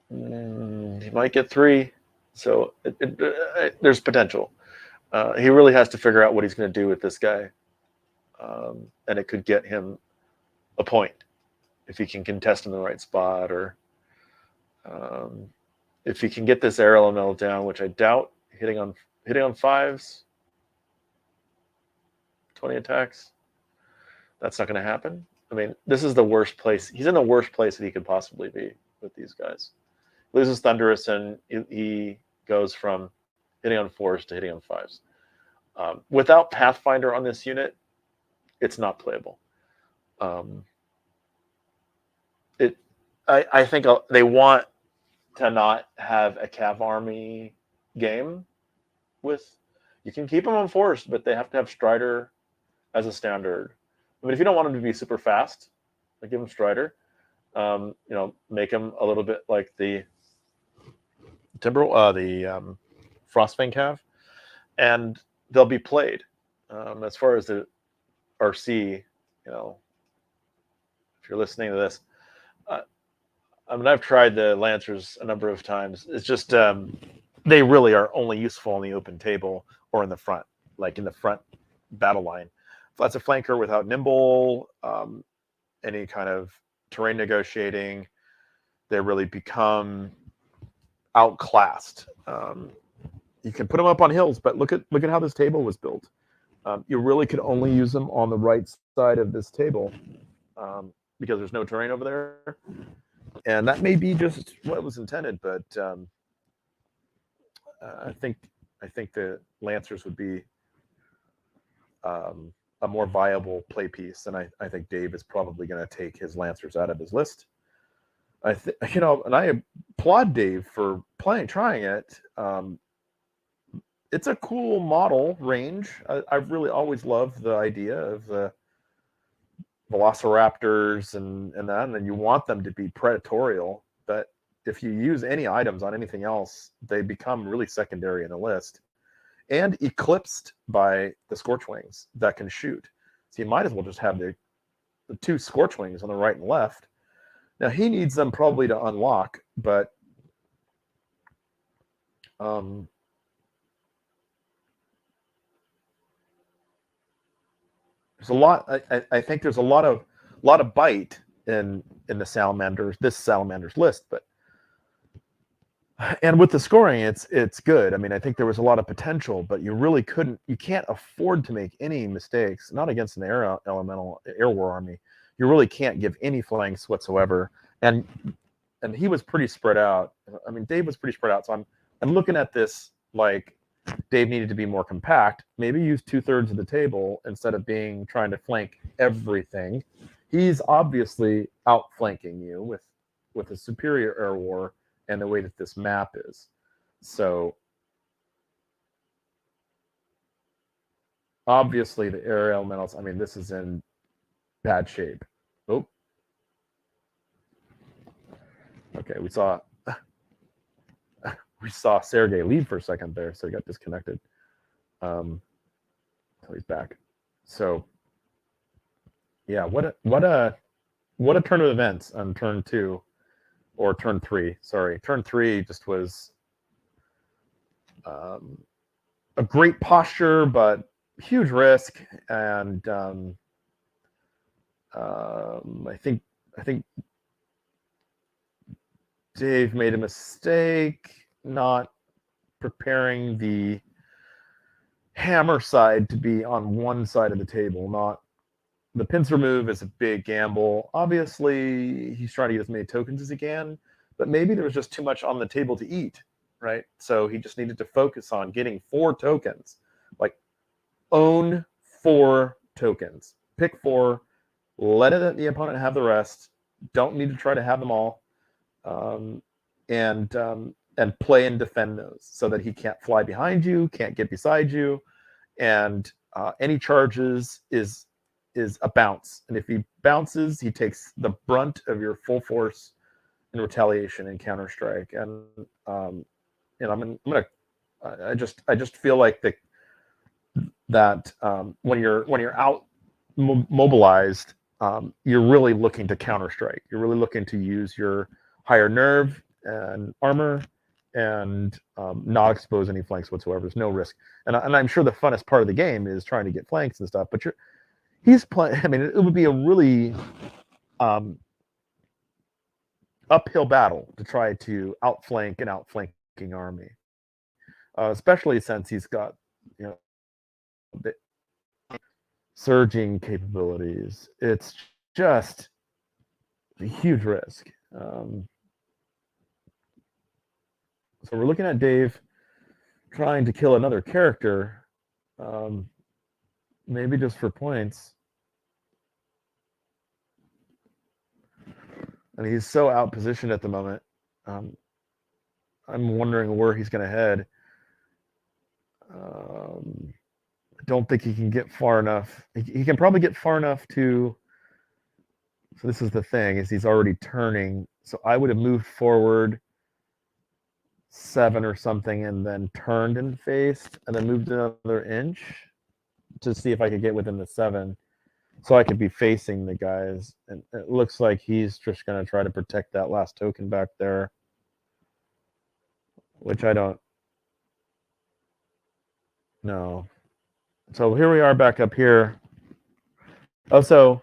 He might get 3, so there's potential. He really has to figure out what he's going to do with this guy, and it could get him a point if he can contest in the right spot, or if he can get this air elemental down, which I doubt. Hitting on 5s, 20 attacks. That's not going to happen. I mean, this is the worst place. He's in the worst place that he could possibly be with these guys. Loses Thunderous, and he goes from hitting on 4s to hitting on 5s. Without Pathfinder on this unit, it's not playable. I think they want to not have a Cav army game with. You can keep them on 4s, but they have to have Strider as a standard. I mean, if you don't want them to be super fast, like give them Strider. Make them a little bit like the Frostfang Cav, and they'll be played. As far as the RC, if you're listening to this, I've tried the Lancers a number of times. It's just they really are only useful on the open table or in the front, like in the front battle line. If that's a flanker without nimble, any kind of terrain negotiating, they really become outclassed. You can put them up on hills, but look at how this table was built. You really could only use them on the right side of this table because there's no terrain over there. And that may be just what was intended, but I think the Lancers would be a more viable play piece, and I think Dave is probably going to take his Lancers out of his list. And I applaud Dave for trying it. It's a cool model range. I've really always loved the idea of the velociraptors and then you want them to be predatorial, but if you use any items on anything else, they become really secondary in the list and eclipsed by the Scorchwings that can shoot. So you might as well just have the 2 Scorchwings on the right and left. Now he needs them probably to unlock, but there's a lot. I think there's a lot of bite in the this Salamanders list, and with the scoring, it's good. I mean, I think there was a lot of potential, but you can't afford to make any mistakes. Not against an air war army. You really can't give any flanks whatsoever. And he was pretty spread out. I mean, Dave was pretty spread out. So I'm looking at this like Dave needed to be more compact. Maybe use 2/3 of the table instead of trying to flank everything. He's obviously outflanking you with a superior air war and the way that this map is. So obviously the air elementals, I mean, this is in bad shape. Oh. Okay, we saw Sergey leave for a second there, so he got disconnected. So he's back. So yeah, what a turn of events on turn 2 or turn 3. Sorry, turn 3 just was a great posture, but huge risk. And I think Dave made a mistake not preparing the hammer side to be on one side of the table. Not the pincer move is a big gamble. Obviously, he's trying to get as many tokens as he can, but maybe there was just too much on the table to eat, right? So he just needed to focus on getting 4 tokens. Like, own 4 tokens. Pick 4. Let the opponent have the rest. Don't need to try to have them all. And play and defend those so that he can't fly behind you, can't get beside you, and any charges is a bounce. And if he bounces, he takes the brunt of your full force in retaliation and counterstrike. And I just feel like that when you're out mobilized, you're really looking to counterstrike. You're really looking to use your higher nerve and armor and not expose any flanks whatsoever. There's no risk. And I'm sure the funnest part of the game is trying to get flanks and stuff, but he's playing. I mean, it would be a really uphill battle to try to outflank an outflanking army, especially since he's got the surging capabilities. It's just a huge risk. So we're looking at Dave trying to kill another character, maybe just for points. And he's so out positioned at the moment. I'm wondering where he's going to head. I don't think he can get far enough. He can probably get far enough to. So this is the thing: is he's already turning. So I would have moved forward 7 or something, and then turned and faced, and then moved another inch to see if I could get within the 7, so I could be facing the guys. And it looks like he's just going to try to protect that last token back there, which I don't know. So here we are back up here. Oh, so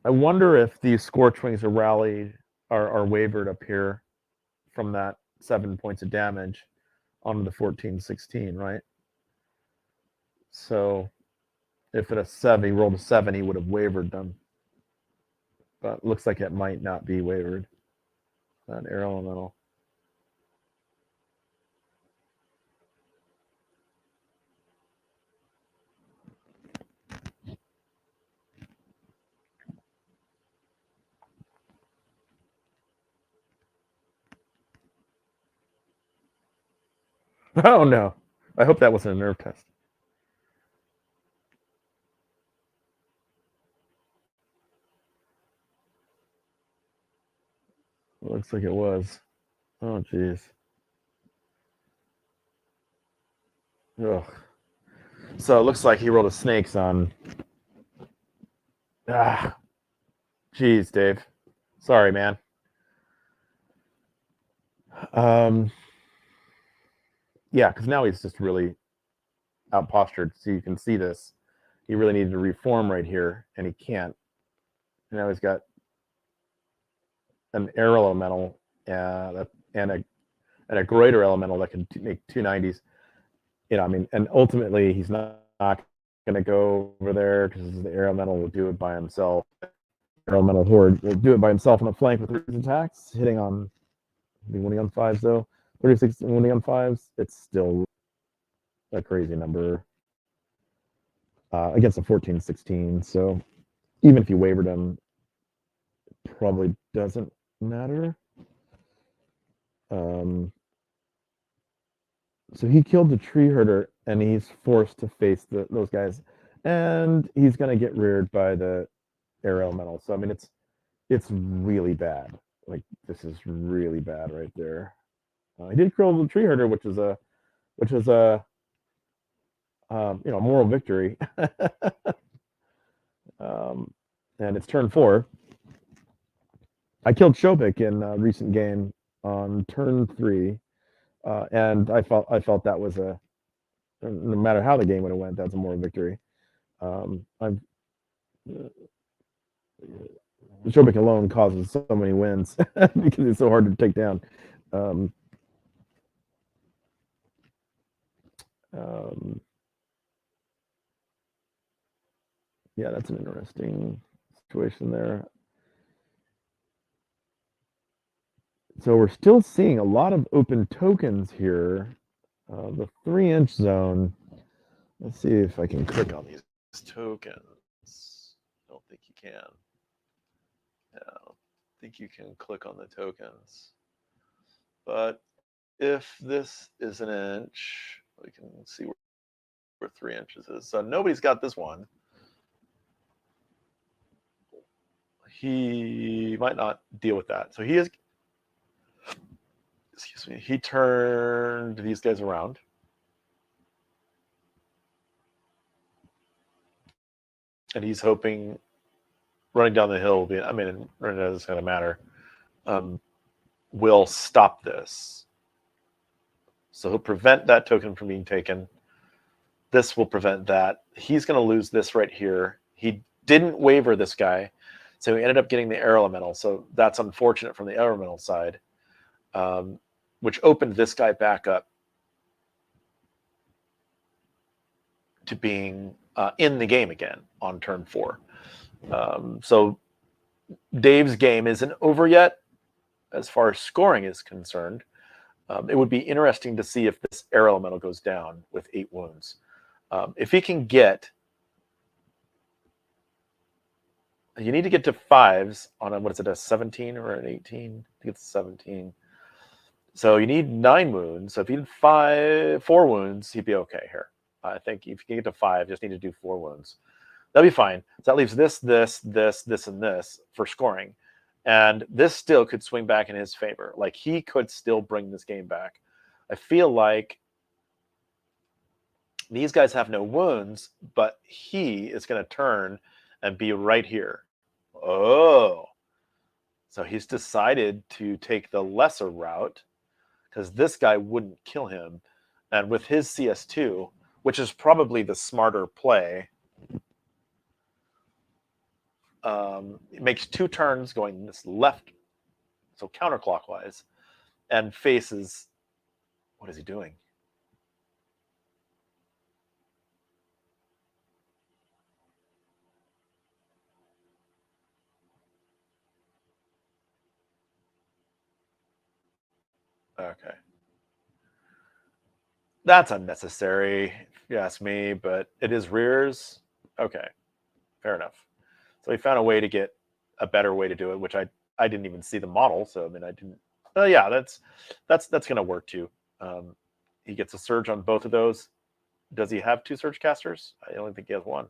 I wonder if these Scorchwings are rallied, are wavered up here from that 7 points of damage onto the 14-16, right? So if at a 7, he rolled a 7, he would have wavered them. But looks like it might not be wavered. That air elemental. Oh no. I hope that wasn't a nerve test. Looks like it was. Oh jeez. Ugh. So it looks like he rolled a snakes on. Ah. Jeez, Dave. Sorry, man. Yeah, because now he's just really out postured. So you can see this. He really needed to reform right here, and he can't. And now he's got an air elemental and a greater elemental that can make 290s. You know, I mean, and ultimately he's not going to go over there because the air elemental will do it by himself. Air elemental horde will do it by himself on the flank with his attacks, hitting on, winning on 5s though. 36 winning on 5s. It's still a crazy number against a 14-16. So even if you wavered him, it probably doesn't matter. So he killed the tree herder, and he's forced to face those guys, and he's going to get reared by the air elemental. So I mean, it's really bad. Like, this is really bad right there. He did kill the tree herder, which is a moral victory. And it's turn 4. I killed Shobik in a recent game on turn 3. And I felt that was no matter how the game would have went, that's a moral victory. Shobik alone causes so many wins because it's so hard to take down. Yeah, that's an interesting situation there. So we're still seeing a lot of open tokens here. The 3-inch zone. Let's see if I can click on these tokens. I don't think you can. Yeah, I don't think you can click on the tokens. But if this is an inch, we can see where 3 inches is. So nobody's got this one. He might not deal with that. So he is. Excuse me. He turned these guys around. And he's hoping running down the hill, I mean, running down doesn't matter, will stop this. So he'll prevent that token from being taken. This will prevent that. He's going to lose this right here. He didn't waver this guy, so he ended up getting the air elemental. So that's unfortunate from the air elemental side, which opened this guy back up to being in the game again on turn 4. So Dave's game isn't over yet as far as scoring is concerned. It would be interesting to see if this air elemental goes down with 8 wounds. If he can get, you need to get to 5s on a, what is it, a 17 or an 18? I think it's 17. So you need 9 wounds. So if he did 4 wounds, he'd be okay here. I think if you can get to 5, just need to do 4 wounds. That'll be fine. So that leaves this, and this for scoring. And this still could swing back in his favor. Like, he could still bring this game back. I feel like these guys have no wounds, but he is going to turn and be right here. Oh. So he's decided to take the lesser route because this guy wouldn't kill him. And with his CS2, which is probably the smarter play, it makes 2 turns going this left, so counterclockwise, and faces, what is he doing? Okay. That's unnecessary, if you ask me, but it is rears. Okay, fair enough. So he found a way to get a better way to do it, which I didn't even see the model, so I mean I didn't. Yeah, that's going to work too. He gets a surge on both of those. Does he have 2 surge casters? I only think he has 1.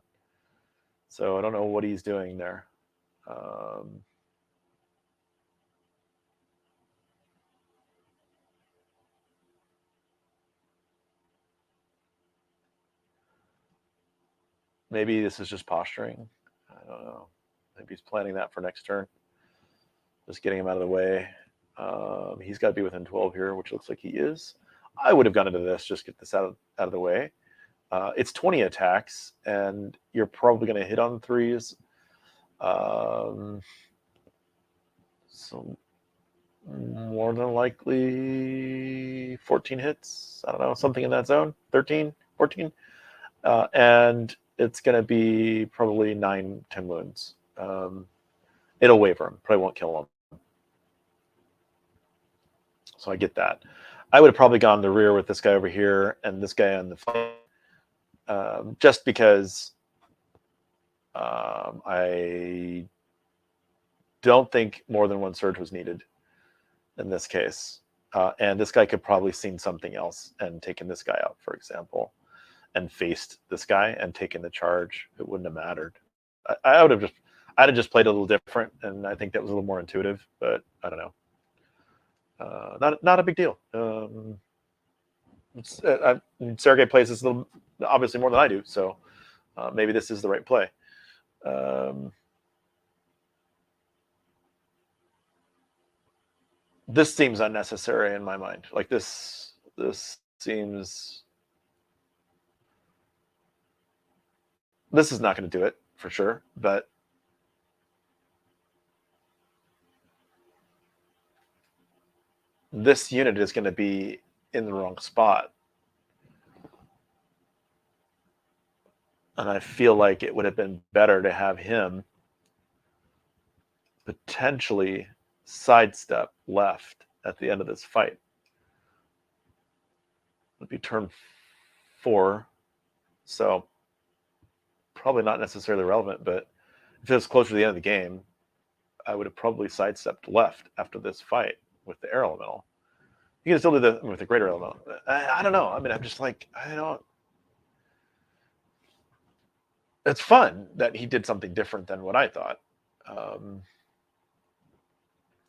So I don't know what he's doing there. Maybe this is just posturing. I don't know. Maybe he's planning that for next turn. Just getting him out of the way. He's got to be within 12 here, which looks like he is. I would have gone into this, just get this out of the way. It's 20 attacks, and you're probably going to hit on 3s. So more than likely 14 hits. I don't know, something in that zone. 13, 14. And it's going to be probably 9, 10 wounds. It'll waver him. Probably won't kill him. So I get that. I would have probably gone the rear with this guy over here and this guy on the flank, just because I don't think more than 1 surge was needed in this case. And this guy could probably seen something else and taken this guy out, for example, and faced this guy and taken the charge. It wouldn't have mattered. I'd have just played a little different, and I think that was a little more intuitive, but I don't know. Not a big deal. Sergey plays this a little, obviously more than I do, so maybe this is the right play. This seems unnecessary in my mind. Like this seems. This is not going to do it for sure, but this unit is going to be in the wrong spot. And I feel like it would have been better to have him potentially sidestep left at the end of this fight. It'd be turn 4. So probably not necessarily relevant, but if it was closer to the end of the game, I would have probably sidestepped left after this fight with the air elemental. You can still do that with the greater elemental. I don't know. I mean, I'm just like, I don't. It's fun that he did something different than what I thought.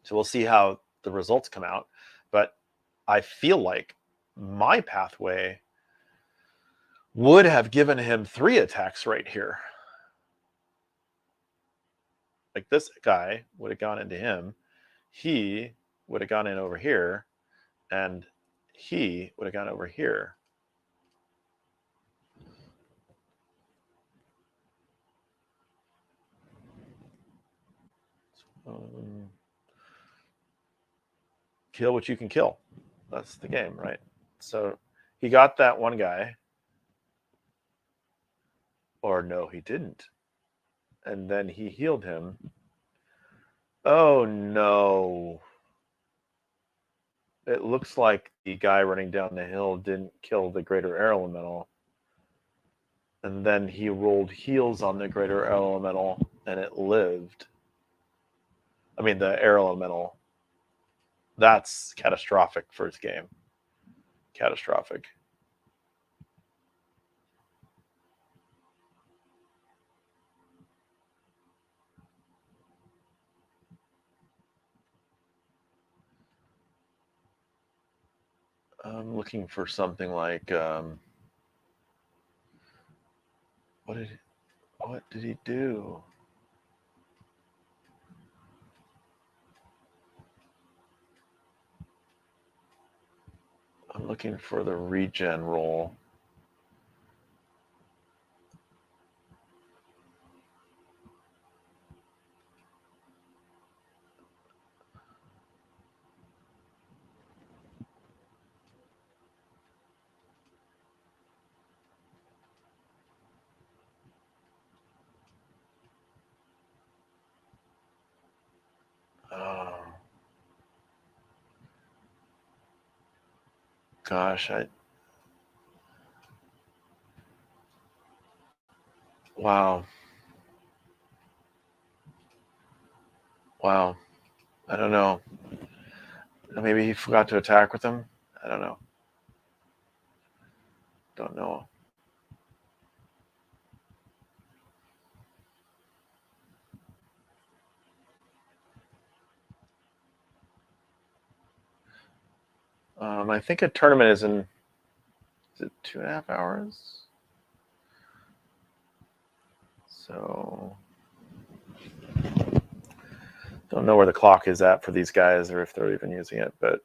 So we'll see how the results come out. But I feel like my pathway would have given him 3 attacks right here. Like this guy would have gone into him. He would have gone in over here. And he would have gone over here. Kill what you can kill. That's the game, right? So he got that one guy. Or no, he didn't. And then he healed him. Oh, no. it looks like the guy running down the hill didn't kill the greater air elemental. And then he rolled heals on the greater air elemental and it lived. I mean, the air elemental. That's catastrophic for his game. Catastrophic. I'm looking for something like what did he do? I'm looking for the regen roll. Gosh, wow. Wow. I don't know. Maybe he forgot to attack with him. I don't know. Don't know. I think a tournament is it 2.5 hours? So don't know where the clock is at for these guys or if they're even using it, but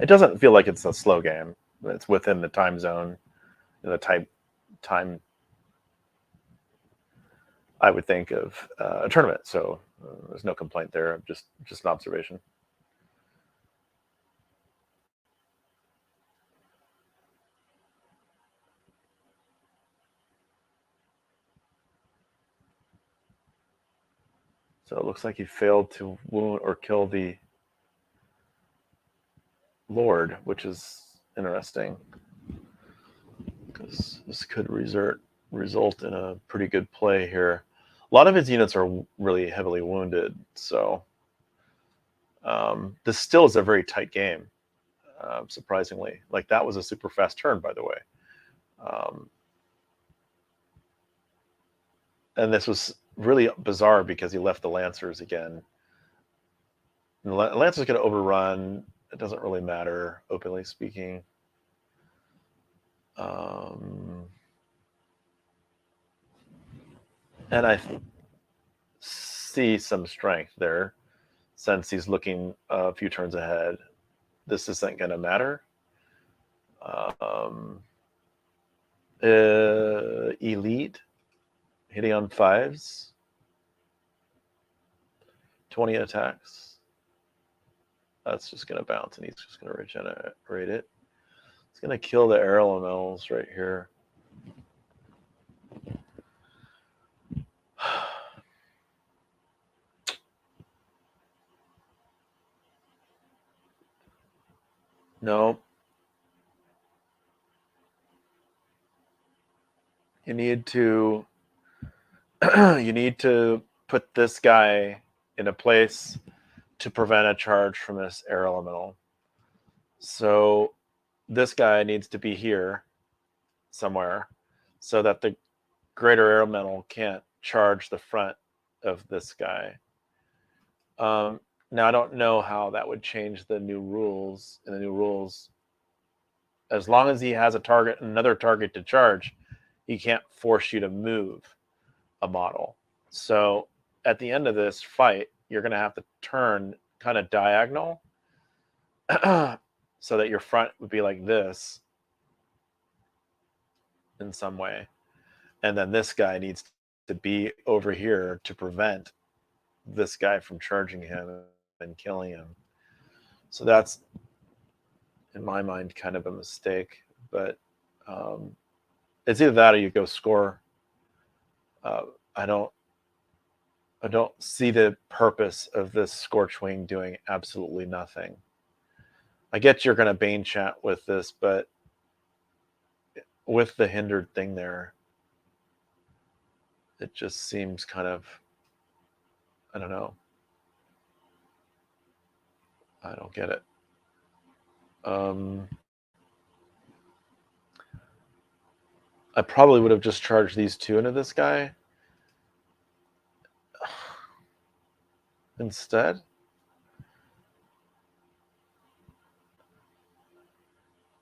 it doesn't feel like it's a slow game. It's within the time zone, the time I would think of a tournament. So there's no complaint there. Just an observation. So it looks like he failed to wound or kill the Lord, which is interesting because this could result in a pretty good play here. A lot of his units are really heavily wounded, so this still is a very tight game, surprisingly. Like, that was a super fast turn, by the way. And this was really bizarre because he left the Lancers again. And the Lancers going to overrun. It doesn't really matter, openly speaking. And I see some strength there since he's looking a few turns ahead. This isn't going to matter. Elite, hitting on 5s. 20 attacks. That's just going to bounce, and he's just going to regenerate it. It's going to kill the air elementals right here. No. You need to put this guy in a place to prevent a charge from this air elemental. So this guy needs to be here somewhere so that the greater air elemental can't charge the front of this guy. Now, I don't know how that would change the new rules. In the new rules, as long as he has another target to charge, he can't force you to move a model. So at the end of this fight, you're going to have to turn kind of diagonal so that your front would be like this in some way. And then this guy needs to be over here to prevent this guy from charging him and killing him. So that's, in my mind, kind of a mistake. But It's either that or you go score. I don't see the purpose of this Scorch Wing doing absolutely nothing. I get you're going to Bane chat with this, but with the hindered thing there, it just seems kind of, I don't know. I don't get it. I probably would have just charged these two into this guy instead.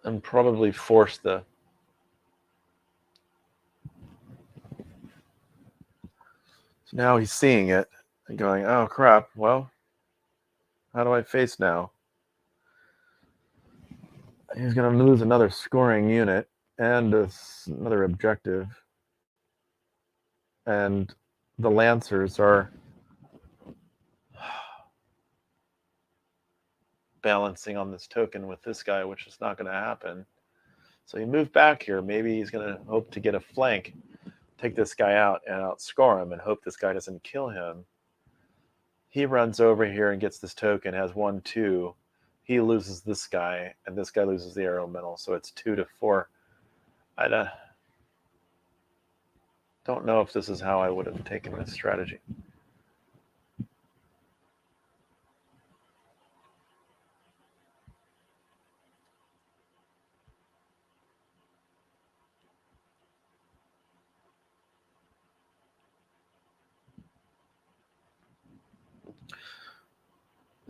And probably forced the... So now he's seeing it and going, oh crap, well, how do I face now? He's going to lose another scoring unit and another objective. And the Lancers are balancing on this token with this guy, which is not going to happen. So he moved back here. Maybe he's going to hope to get a flank, take this guy out and outscore him and hope this guy doesn't kill him. He runs over here and gets this token, has 1-2. He loses this guy, and this guy loses the arrow medal, so it's 2-4. I don't know if this is how I would have taken this strategy.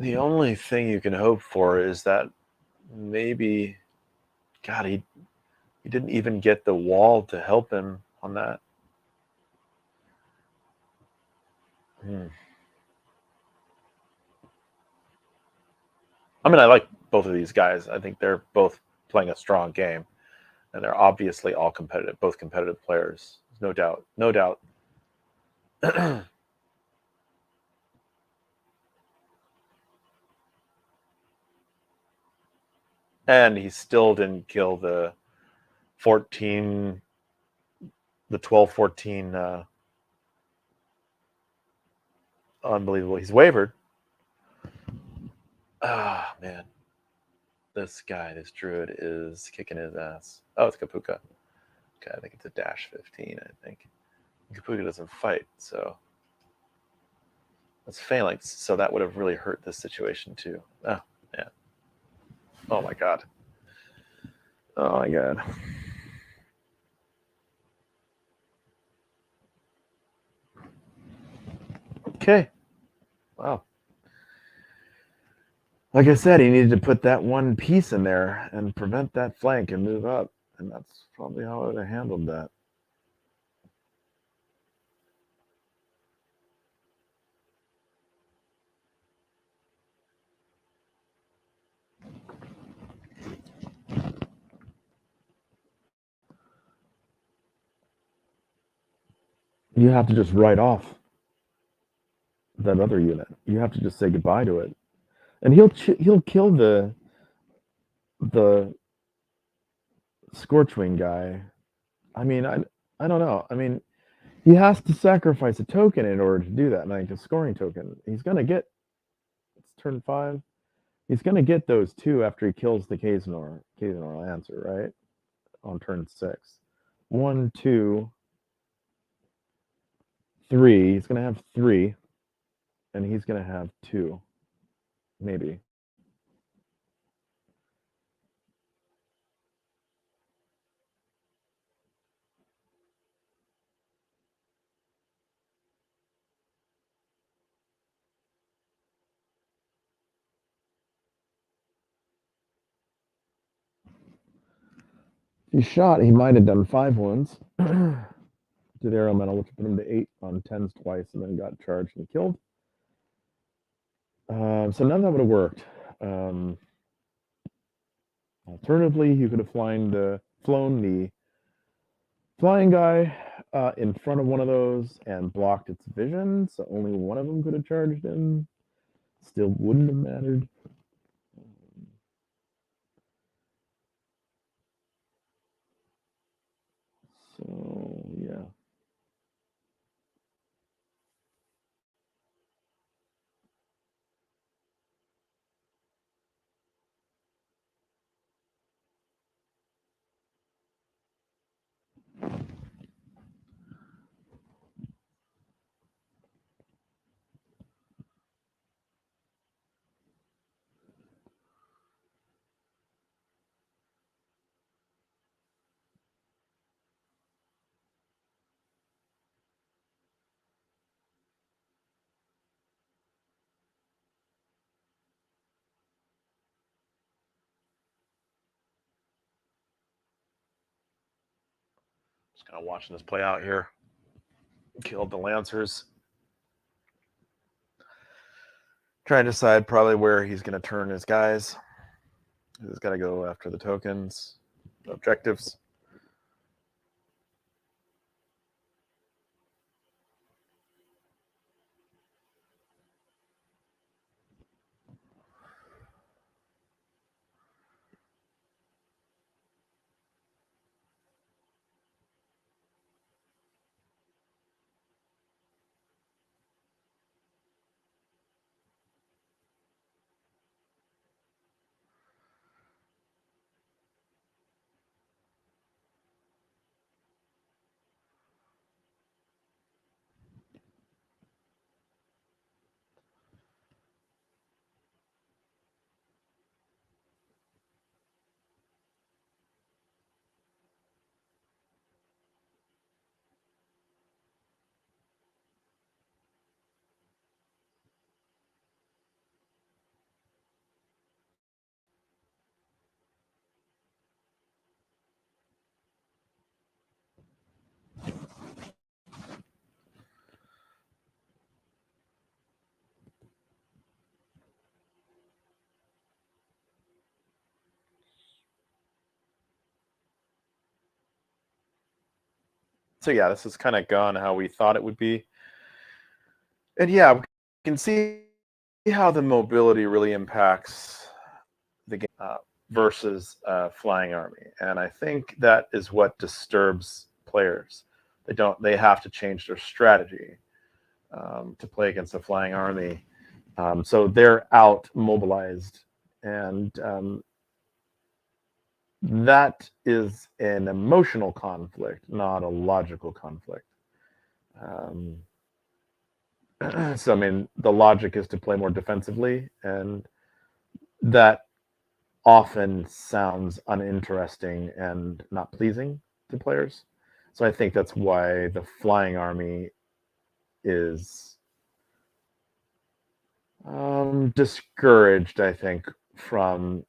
The only thing you can hope for is that maybe, God, he didn't even get the wall to help him on that. I mean, I like both of these guys. I think they're both playing a strong game, and they're obviously all competitive, both competitive players. No doubt. No doubt. And he still didn't kill the 12-14 unbelievable. He's wavered. Ah, man. This guy, this druid, is kicking his ass. Oh, it's Kapuka. Okay, I think it's a dash 15, I think. Kapuka doesn't fight, so that's phalanx, so that would have really hurt this situation too. Oh, yeah. Oh my god. Oh my god. Okay. Wow. Like I said, he needed to put that one piece in there and prevent that flank and move up. And that's probably how I would have handled that. You have to just write off that other unit. You have to just say goodbye to it. And he'll kill the Scorchwing guy. I mean, I don't know. I mean, he has to sacrifice a token in order to do that, like a scoring token. He's gonna get, it's turn 5. He's gonna get those 2 after he kills the Kazanor Lancer, right? On turn 6. 1, 2, 3. He's gonna have 3, and he's gonna have 2, maybe. If he shot, he might have done 5 wounds to the arrow metal, which put him to 8 on 10s twice, and then got charged and killed. So none of that would have worked. Alternatively, he could have flown the flying guy in front of one of those and blocked its vision, so only one of them could have charged him. Still wouldn't have mattered. Just kind of watching this play out here. Killed the Lancers. Trying to decide probably where he's going to turn his guys. He's got to go after the tokens, objectives. So yeah, this has kind of gone how we thought it would be. And yeah, we can see how the mobility really impacts the game versus flying army. And I think that is what disturbs players. They have to change their strategy to play against a flying army. So they're out mobilized, and that is an emotional conflict, not a logical conflict. So I mean, the logic is to play more defensively, and that often sounds uninteresting and not pleasing to players. So I think that's why the flying army is discouraged, I think, from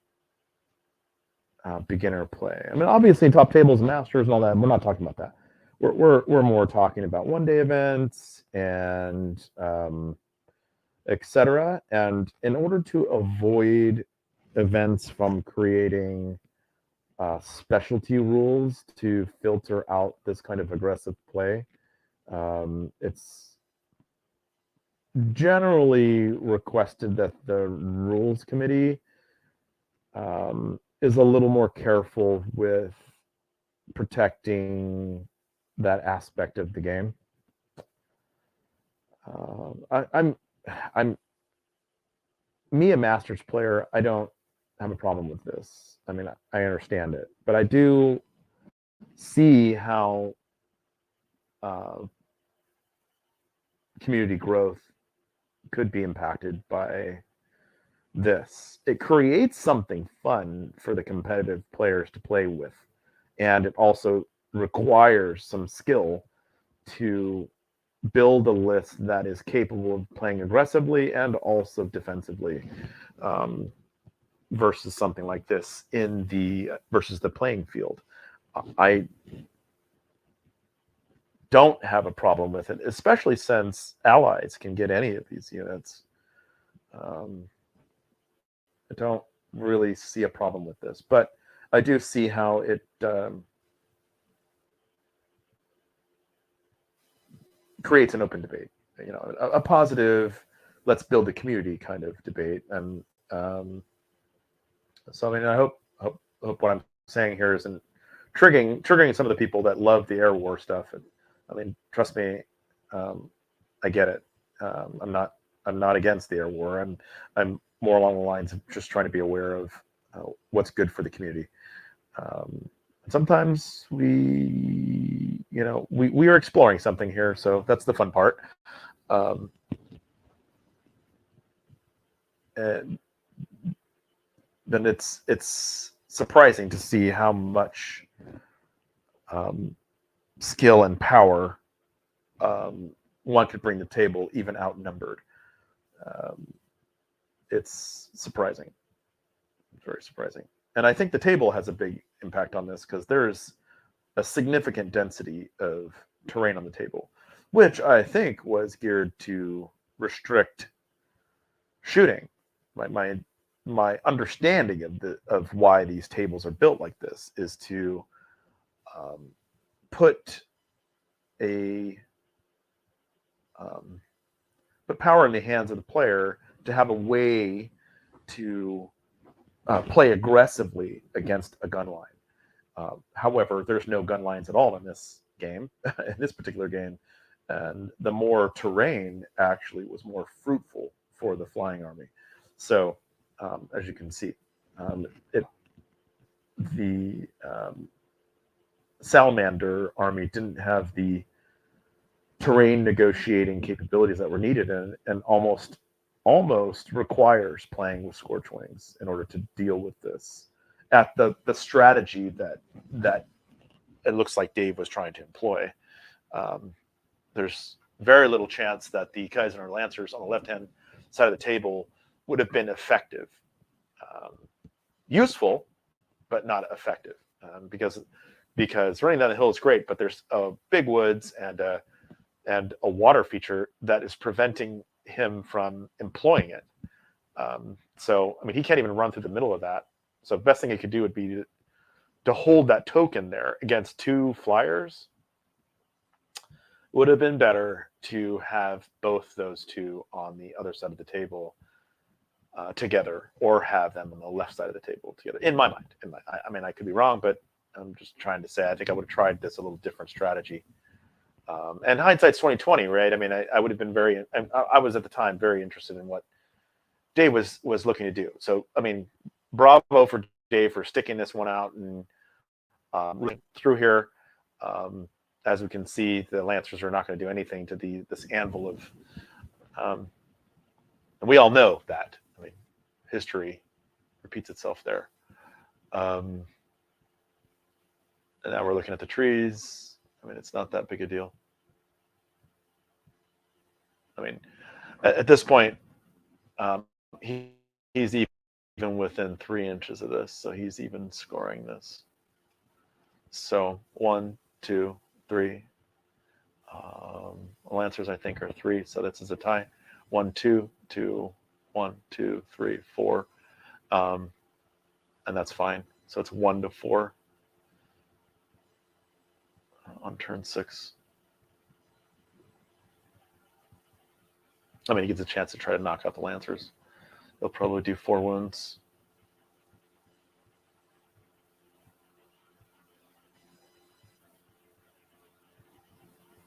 beginner play. I mean, obviously, top tables, masters, and all that. We're not talking about that. We're more talking about one-day events and etc. And in order to avoid events from creating specialty rules to filter out this kind of aggressive play, it's generally requested that the rules committee is a little more careful with protecting that aspect of the game. I'm me, a Masters player. I don't have a problem with this. I mean, I understand it, but I do see how community growth could be impacted by this. It creates something fun for the competitive players to play with, and it also requires some skill to build a list that is capable of playing aggressively and also defensively, versus something like this versus the playing field. I don't have a problem with it, especially since allies can get any of these units. I don't really see a problem with this, but I do see how it creates an open debate. You know, a positive, let's build a community kind of debate. And so, I mean, I hope what I'm saying here isn't triggering some of the people that love the air war stuff. And I mean, trust me, I get it. I'm not against the air war. I'm more along the lines of just trying to be aware of what's good for the community. Sometimes we are exploring something here, so that's the fun part. And then it's surprising to see how much skill and power one could bring to the table, even outnumbered. It's surprising. It's very surprising. And I think the table has a big impact on this, because there's a significant density of terrain on the table, which I think was geared to restrict shooting. My understanding of why these tables are built like this is to put power in the hands of the player to have a way to play aggressively against a gun line. However, there's no gun lines at all in this game, in this particular game, and the more terrain actually was more fruitful for the flying army. So, as you can see, the Salamander army didn't have the terrain negotiating capabilities that were needed, and almost requires playing with Scorch Wings in order to deal with this at the strategy that it looks like Dave was trying to employ. There's very little chance that the Kaiser Lancers on the left-hand side of the table would have been effective. Useful, but not effective, because running down the hill is great, but there's big woods and a water feature that is preventing him from employing it. So, I mean, he can't even run through the middle of that. So the best thing he could do would be to hold that token there against two flyers. Would have been better to have both those two on the other side of the table together, or have them on the left side of the table together. In my mind, I mean, I could be wrong, but I'm just trying to say I think I would have tried this a little different strategy. And hindsight's 2020, right? I mean, I would have been I was at the time very interested in what Dave was looking to do. So, I mean, bravo for Dave for sticking this one out and through here. As we can see, the Lancers are not going to do anything to this anvil of, and we all know that. I mean, history repeats itself there. And now we're looking at the trees. I mean, it's not that big a deal. I mean, at this point, he's even within 3 inches of this, so he's even scoring this. So 1, 2, 3. Lancers, I think, are 3, so this is a tie. 1, 2, 2, 1, 2, 3, 4, and that's fine. So it's 1 to 4 on turn 6. I mean, he gets a chance to try to knock out the Lancers. They'll probably do 4 wounds.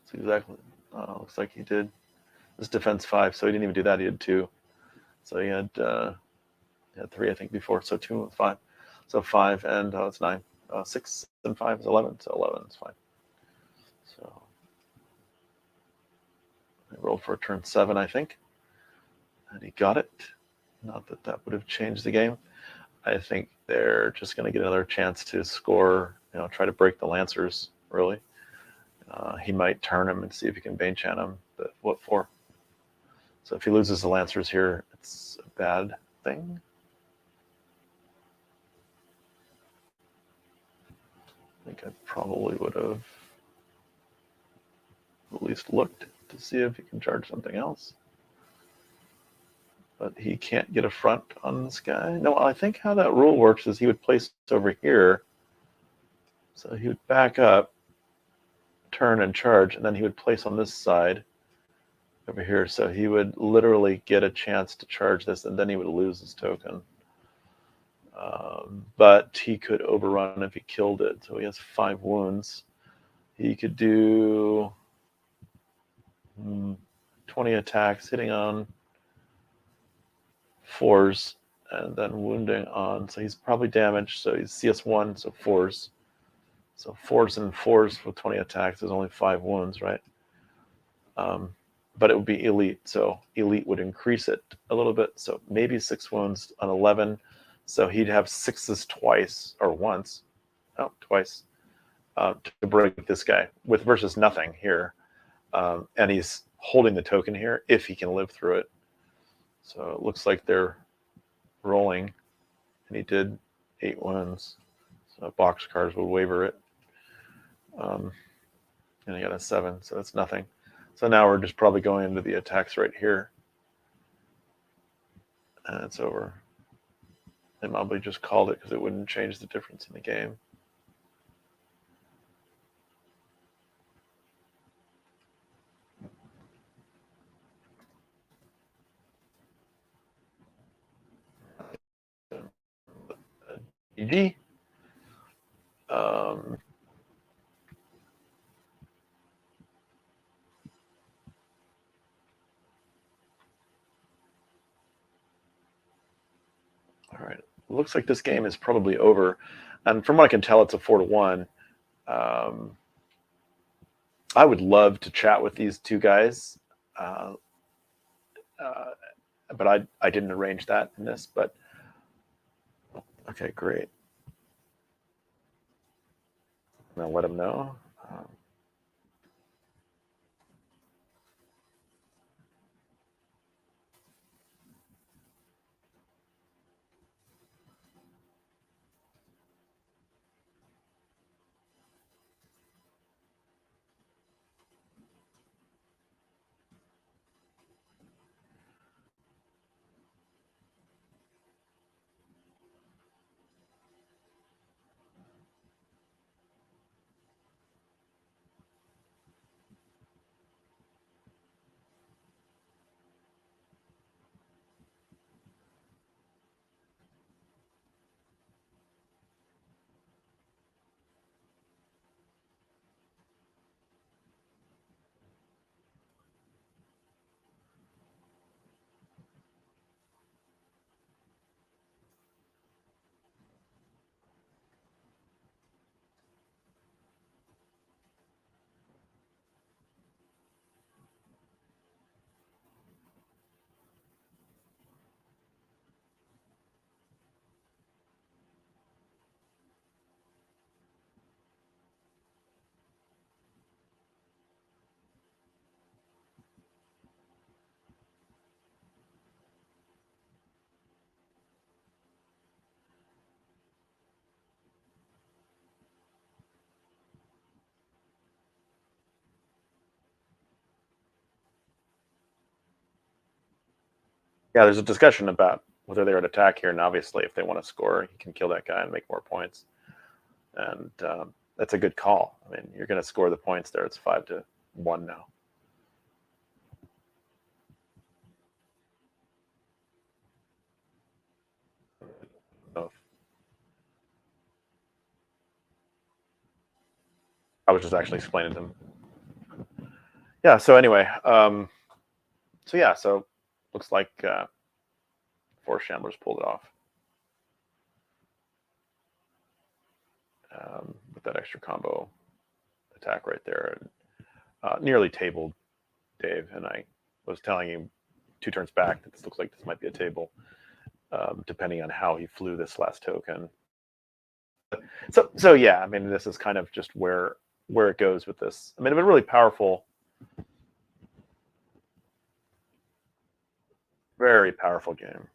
That's exactly. Looks like he did. This defense 5, so he didn't even do that. He had 2. So he had 3, I think, before. So 2 and 5. So 5 and it's 9. 6 and 5 is 11. So 11 is fine. So I rolled for a turn 7, I think, and he got it. Not that that would have changed the game. I think they're just going to get another chance to score. Try to break the Lancers. Really, he might turn him and see if he can Bane Chant him. But what for? So if he loses the Lancers here, it's a bad thing. I think I probably would have at least looked to see if he can charge something else. But he can't get a front on this guy. No, I think how that rule works is he would place over here. So he would back up, turn and charge, and then he would place on this side over here. So he would literally get a chance to charge this, and then he would lose his token. But he could overrun if he killed it. So he has 5 wounds. He could do 20 attacks, hitting on 4s, and then wounding on. So he's probably damaged. So he's CS1, so 4s. So 4s and 4s with 20 attacks. There's only 5 wounds, right? But it would be elite. So elite would increase it a little bit. So maybe 6 wounds on 11. So he'd have 6s twice or once. Oh, twice. To break this guy with versus nothing here. And he's holding the token here if he can live through it. So it looks like they're rolling. And he did 8 wounds. So box cars will waiver it. And I got a 7, so that's nothing. So now we're just probably going into the attacks right here. And it's over. They probably just called it because it wouldn't change the difference in the game. GG. All right. Looks like this game is probably over. And from what I can tell, it's a 4-1. I would love to chat with these two guys. But I didn't arrange that in this. But okay, great. I'll let them know. Yeah, there's a discussion about whether they're at attack here, and obviously, if they want to score, you can kill that guy and make more points. And that's a good call. I mean, you're going to score the points there. It's 5-1 now. Oh. I was just actually explaining to them. Yeah. So anyway, so looks like Force Shamblers pulled it off with that extra combo attack right there, and nearly tabled Dave. And I was telling him 2 turns back that this looks like this might be a table, depending on how he flew this last token. So yeah, I mean, this is kind of just where it goes with this. I mean, it's a really powerful, very powerful game.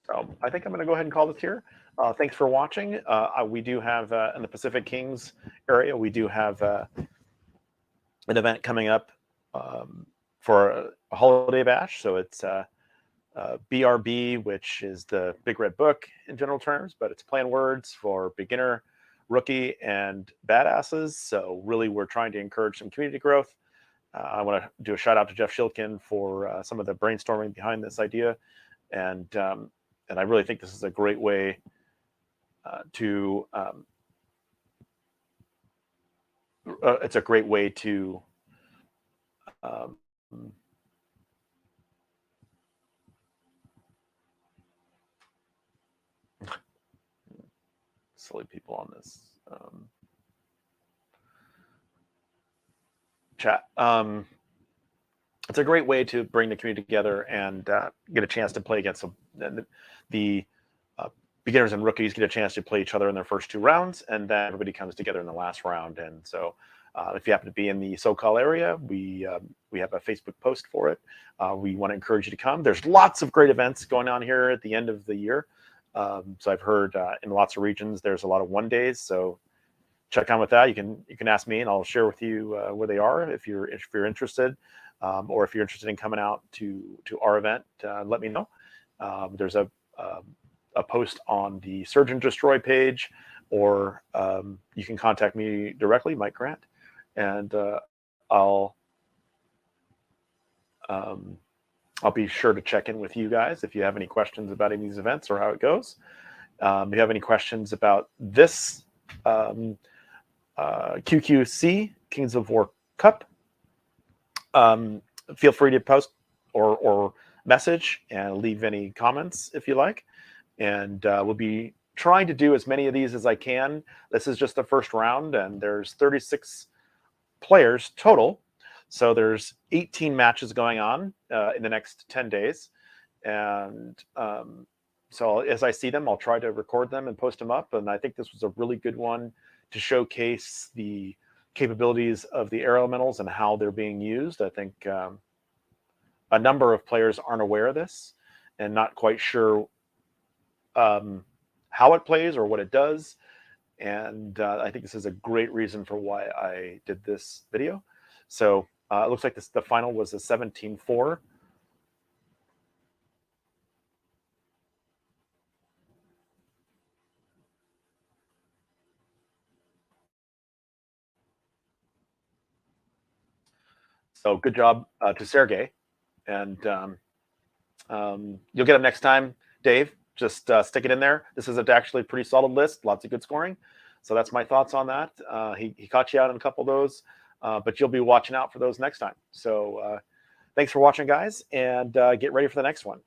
So I think I'm going to go ahead and call this here. Thanks for watching. We do have in the Pacific Kings area, we do have an event coming up for a holiday bash. So it's BRB, which is the Big Red Book in general terms, but it's play on words for beginner, rookie, and badasses. So really, we're trying to encourage some community growth. I want to do a shout out to Jeff Shilkin for some of the brainstorming behind this idea, and I really think this is a great way to. It's a great way to. Silly people on this chat. It's a great way to bring the community together and get a chance to play against the beginners and rookies get a chance to play each other in their first 2 rounds, and then everybody comes together in the last round. And so If you happen to be in the SoCal area, we have a Facebook post for it. We want to encourage you to come. There's lots of great events going on here at the end of the year. So I've heard in lots of regions there's a lot of 1 days. So check on with that. You can ask me, and I'll share with you where they are if you're interested, or if you're interested in coming out to our event. Let me know. There's a post on the Search and Destroy page, or you can contact me directly, Mike Grant, and I'll be sure to check in with you guys if you have any questions about any of these events or how it goes. If you have any questions about this QQC Kings of War Cup, feel free to post or message and leave any comments if you like. And we'll be trying to do as many of these as I can. This is just the first round, and there's 36 players total. So there's 18 matches going on in the next 10 days. And so as I see them, I'll try to record them and post them up. And I think this was a really good one to showcase the capabilities of the air elementals and how they're being used. I think a number of players aren't aware of this and not quite sure how it plays or what it does. And I think this is a great reason for why I did this video. So it looks like the final was a 17-4. So good job to Sergey. And you'll get him next time, Dave. Just stick it in there. This is actually a pretty solid list. Lots of good scoring. So that's my thoughts on that. He caught you out on a couple of those, but you'll be watching out for those next time. So thanks for watching, guys, and get ready for the next one.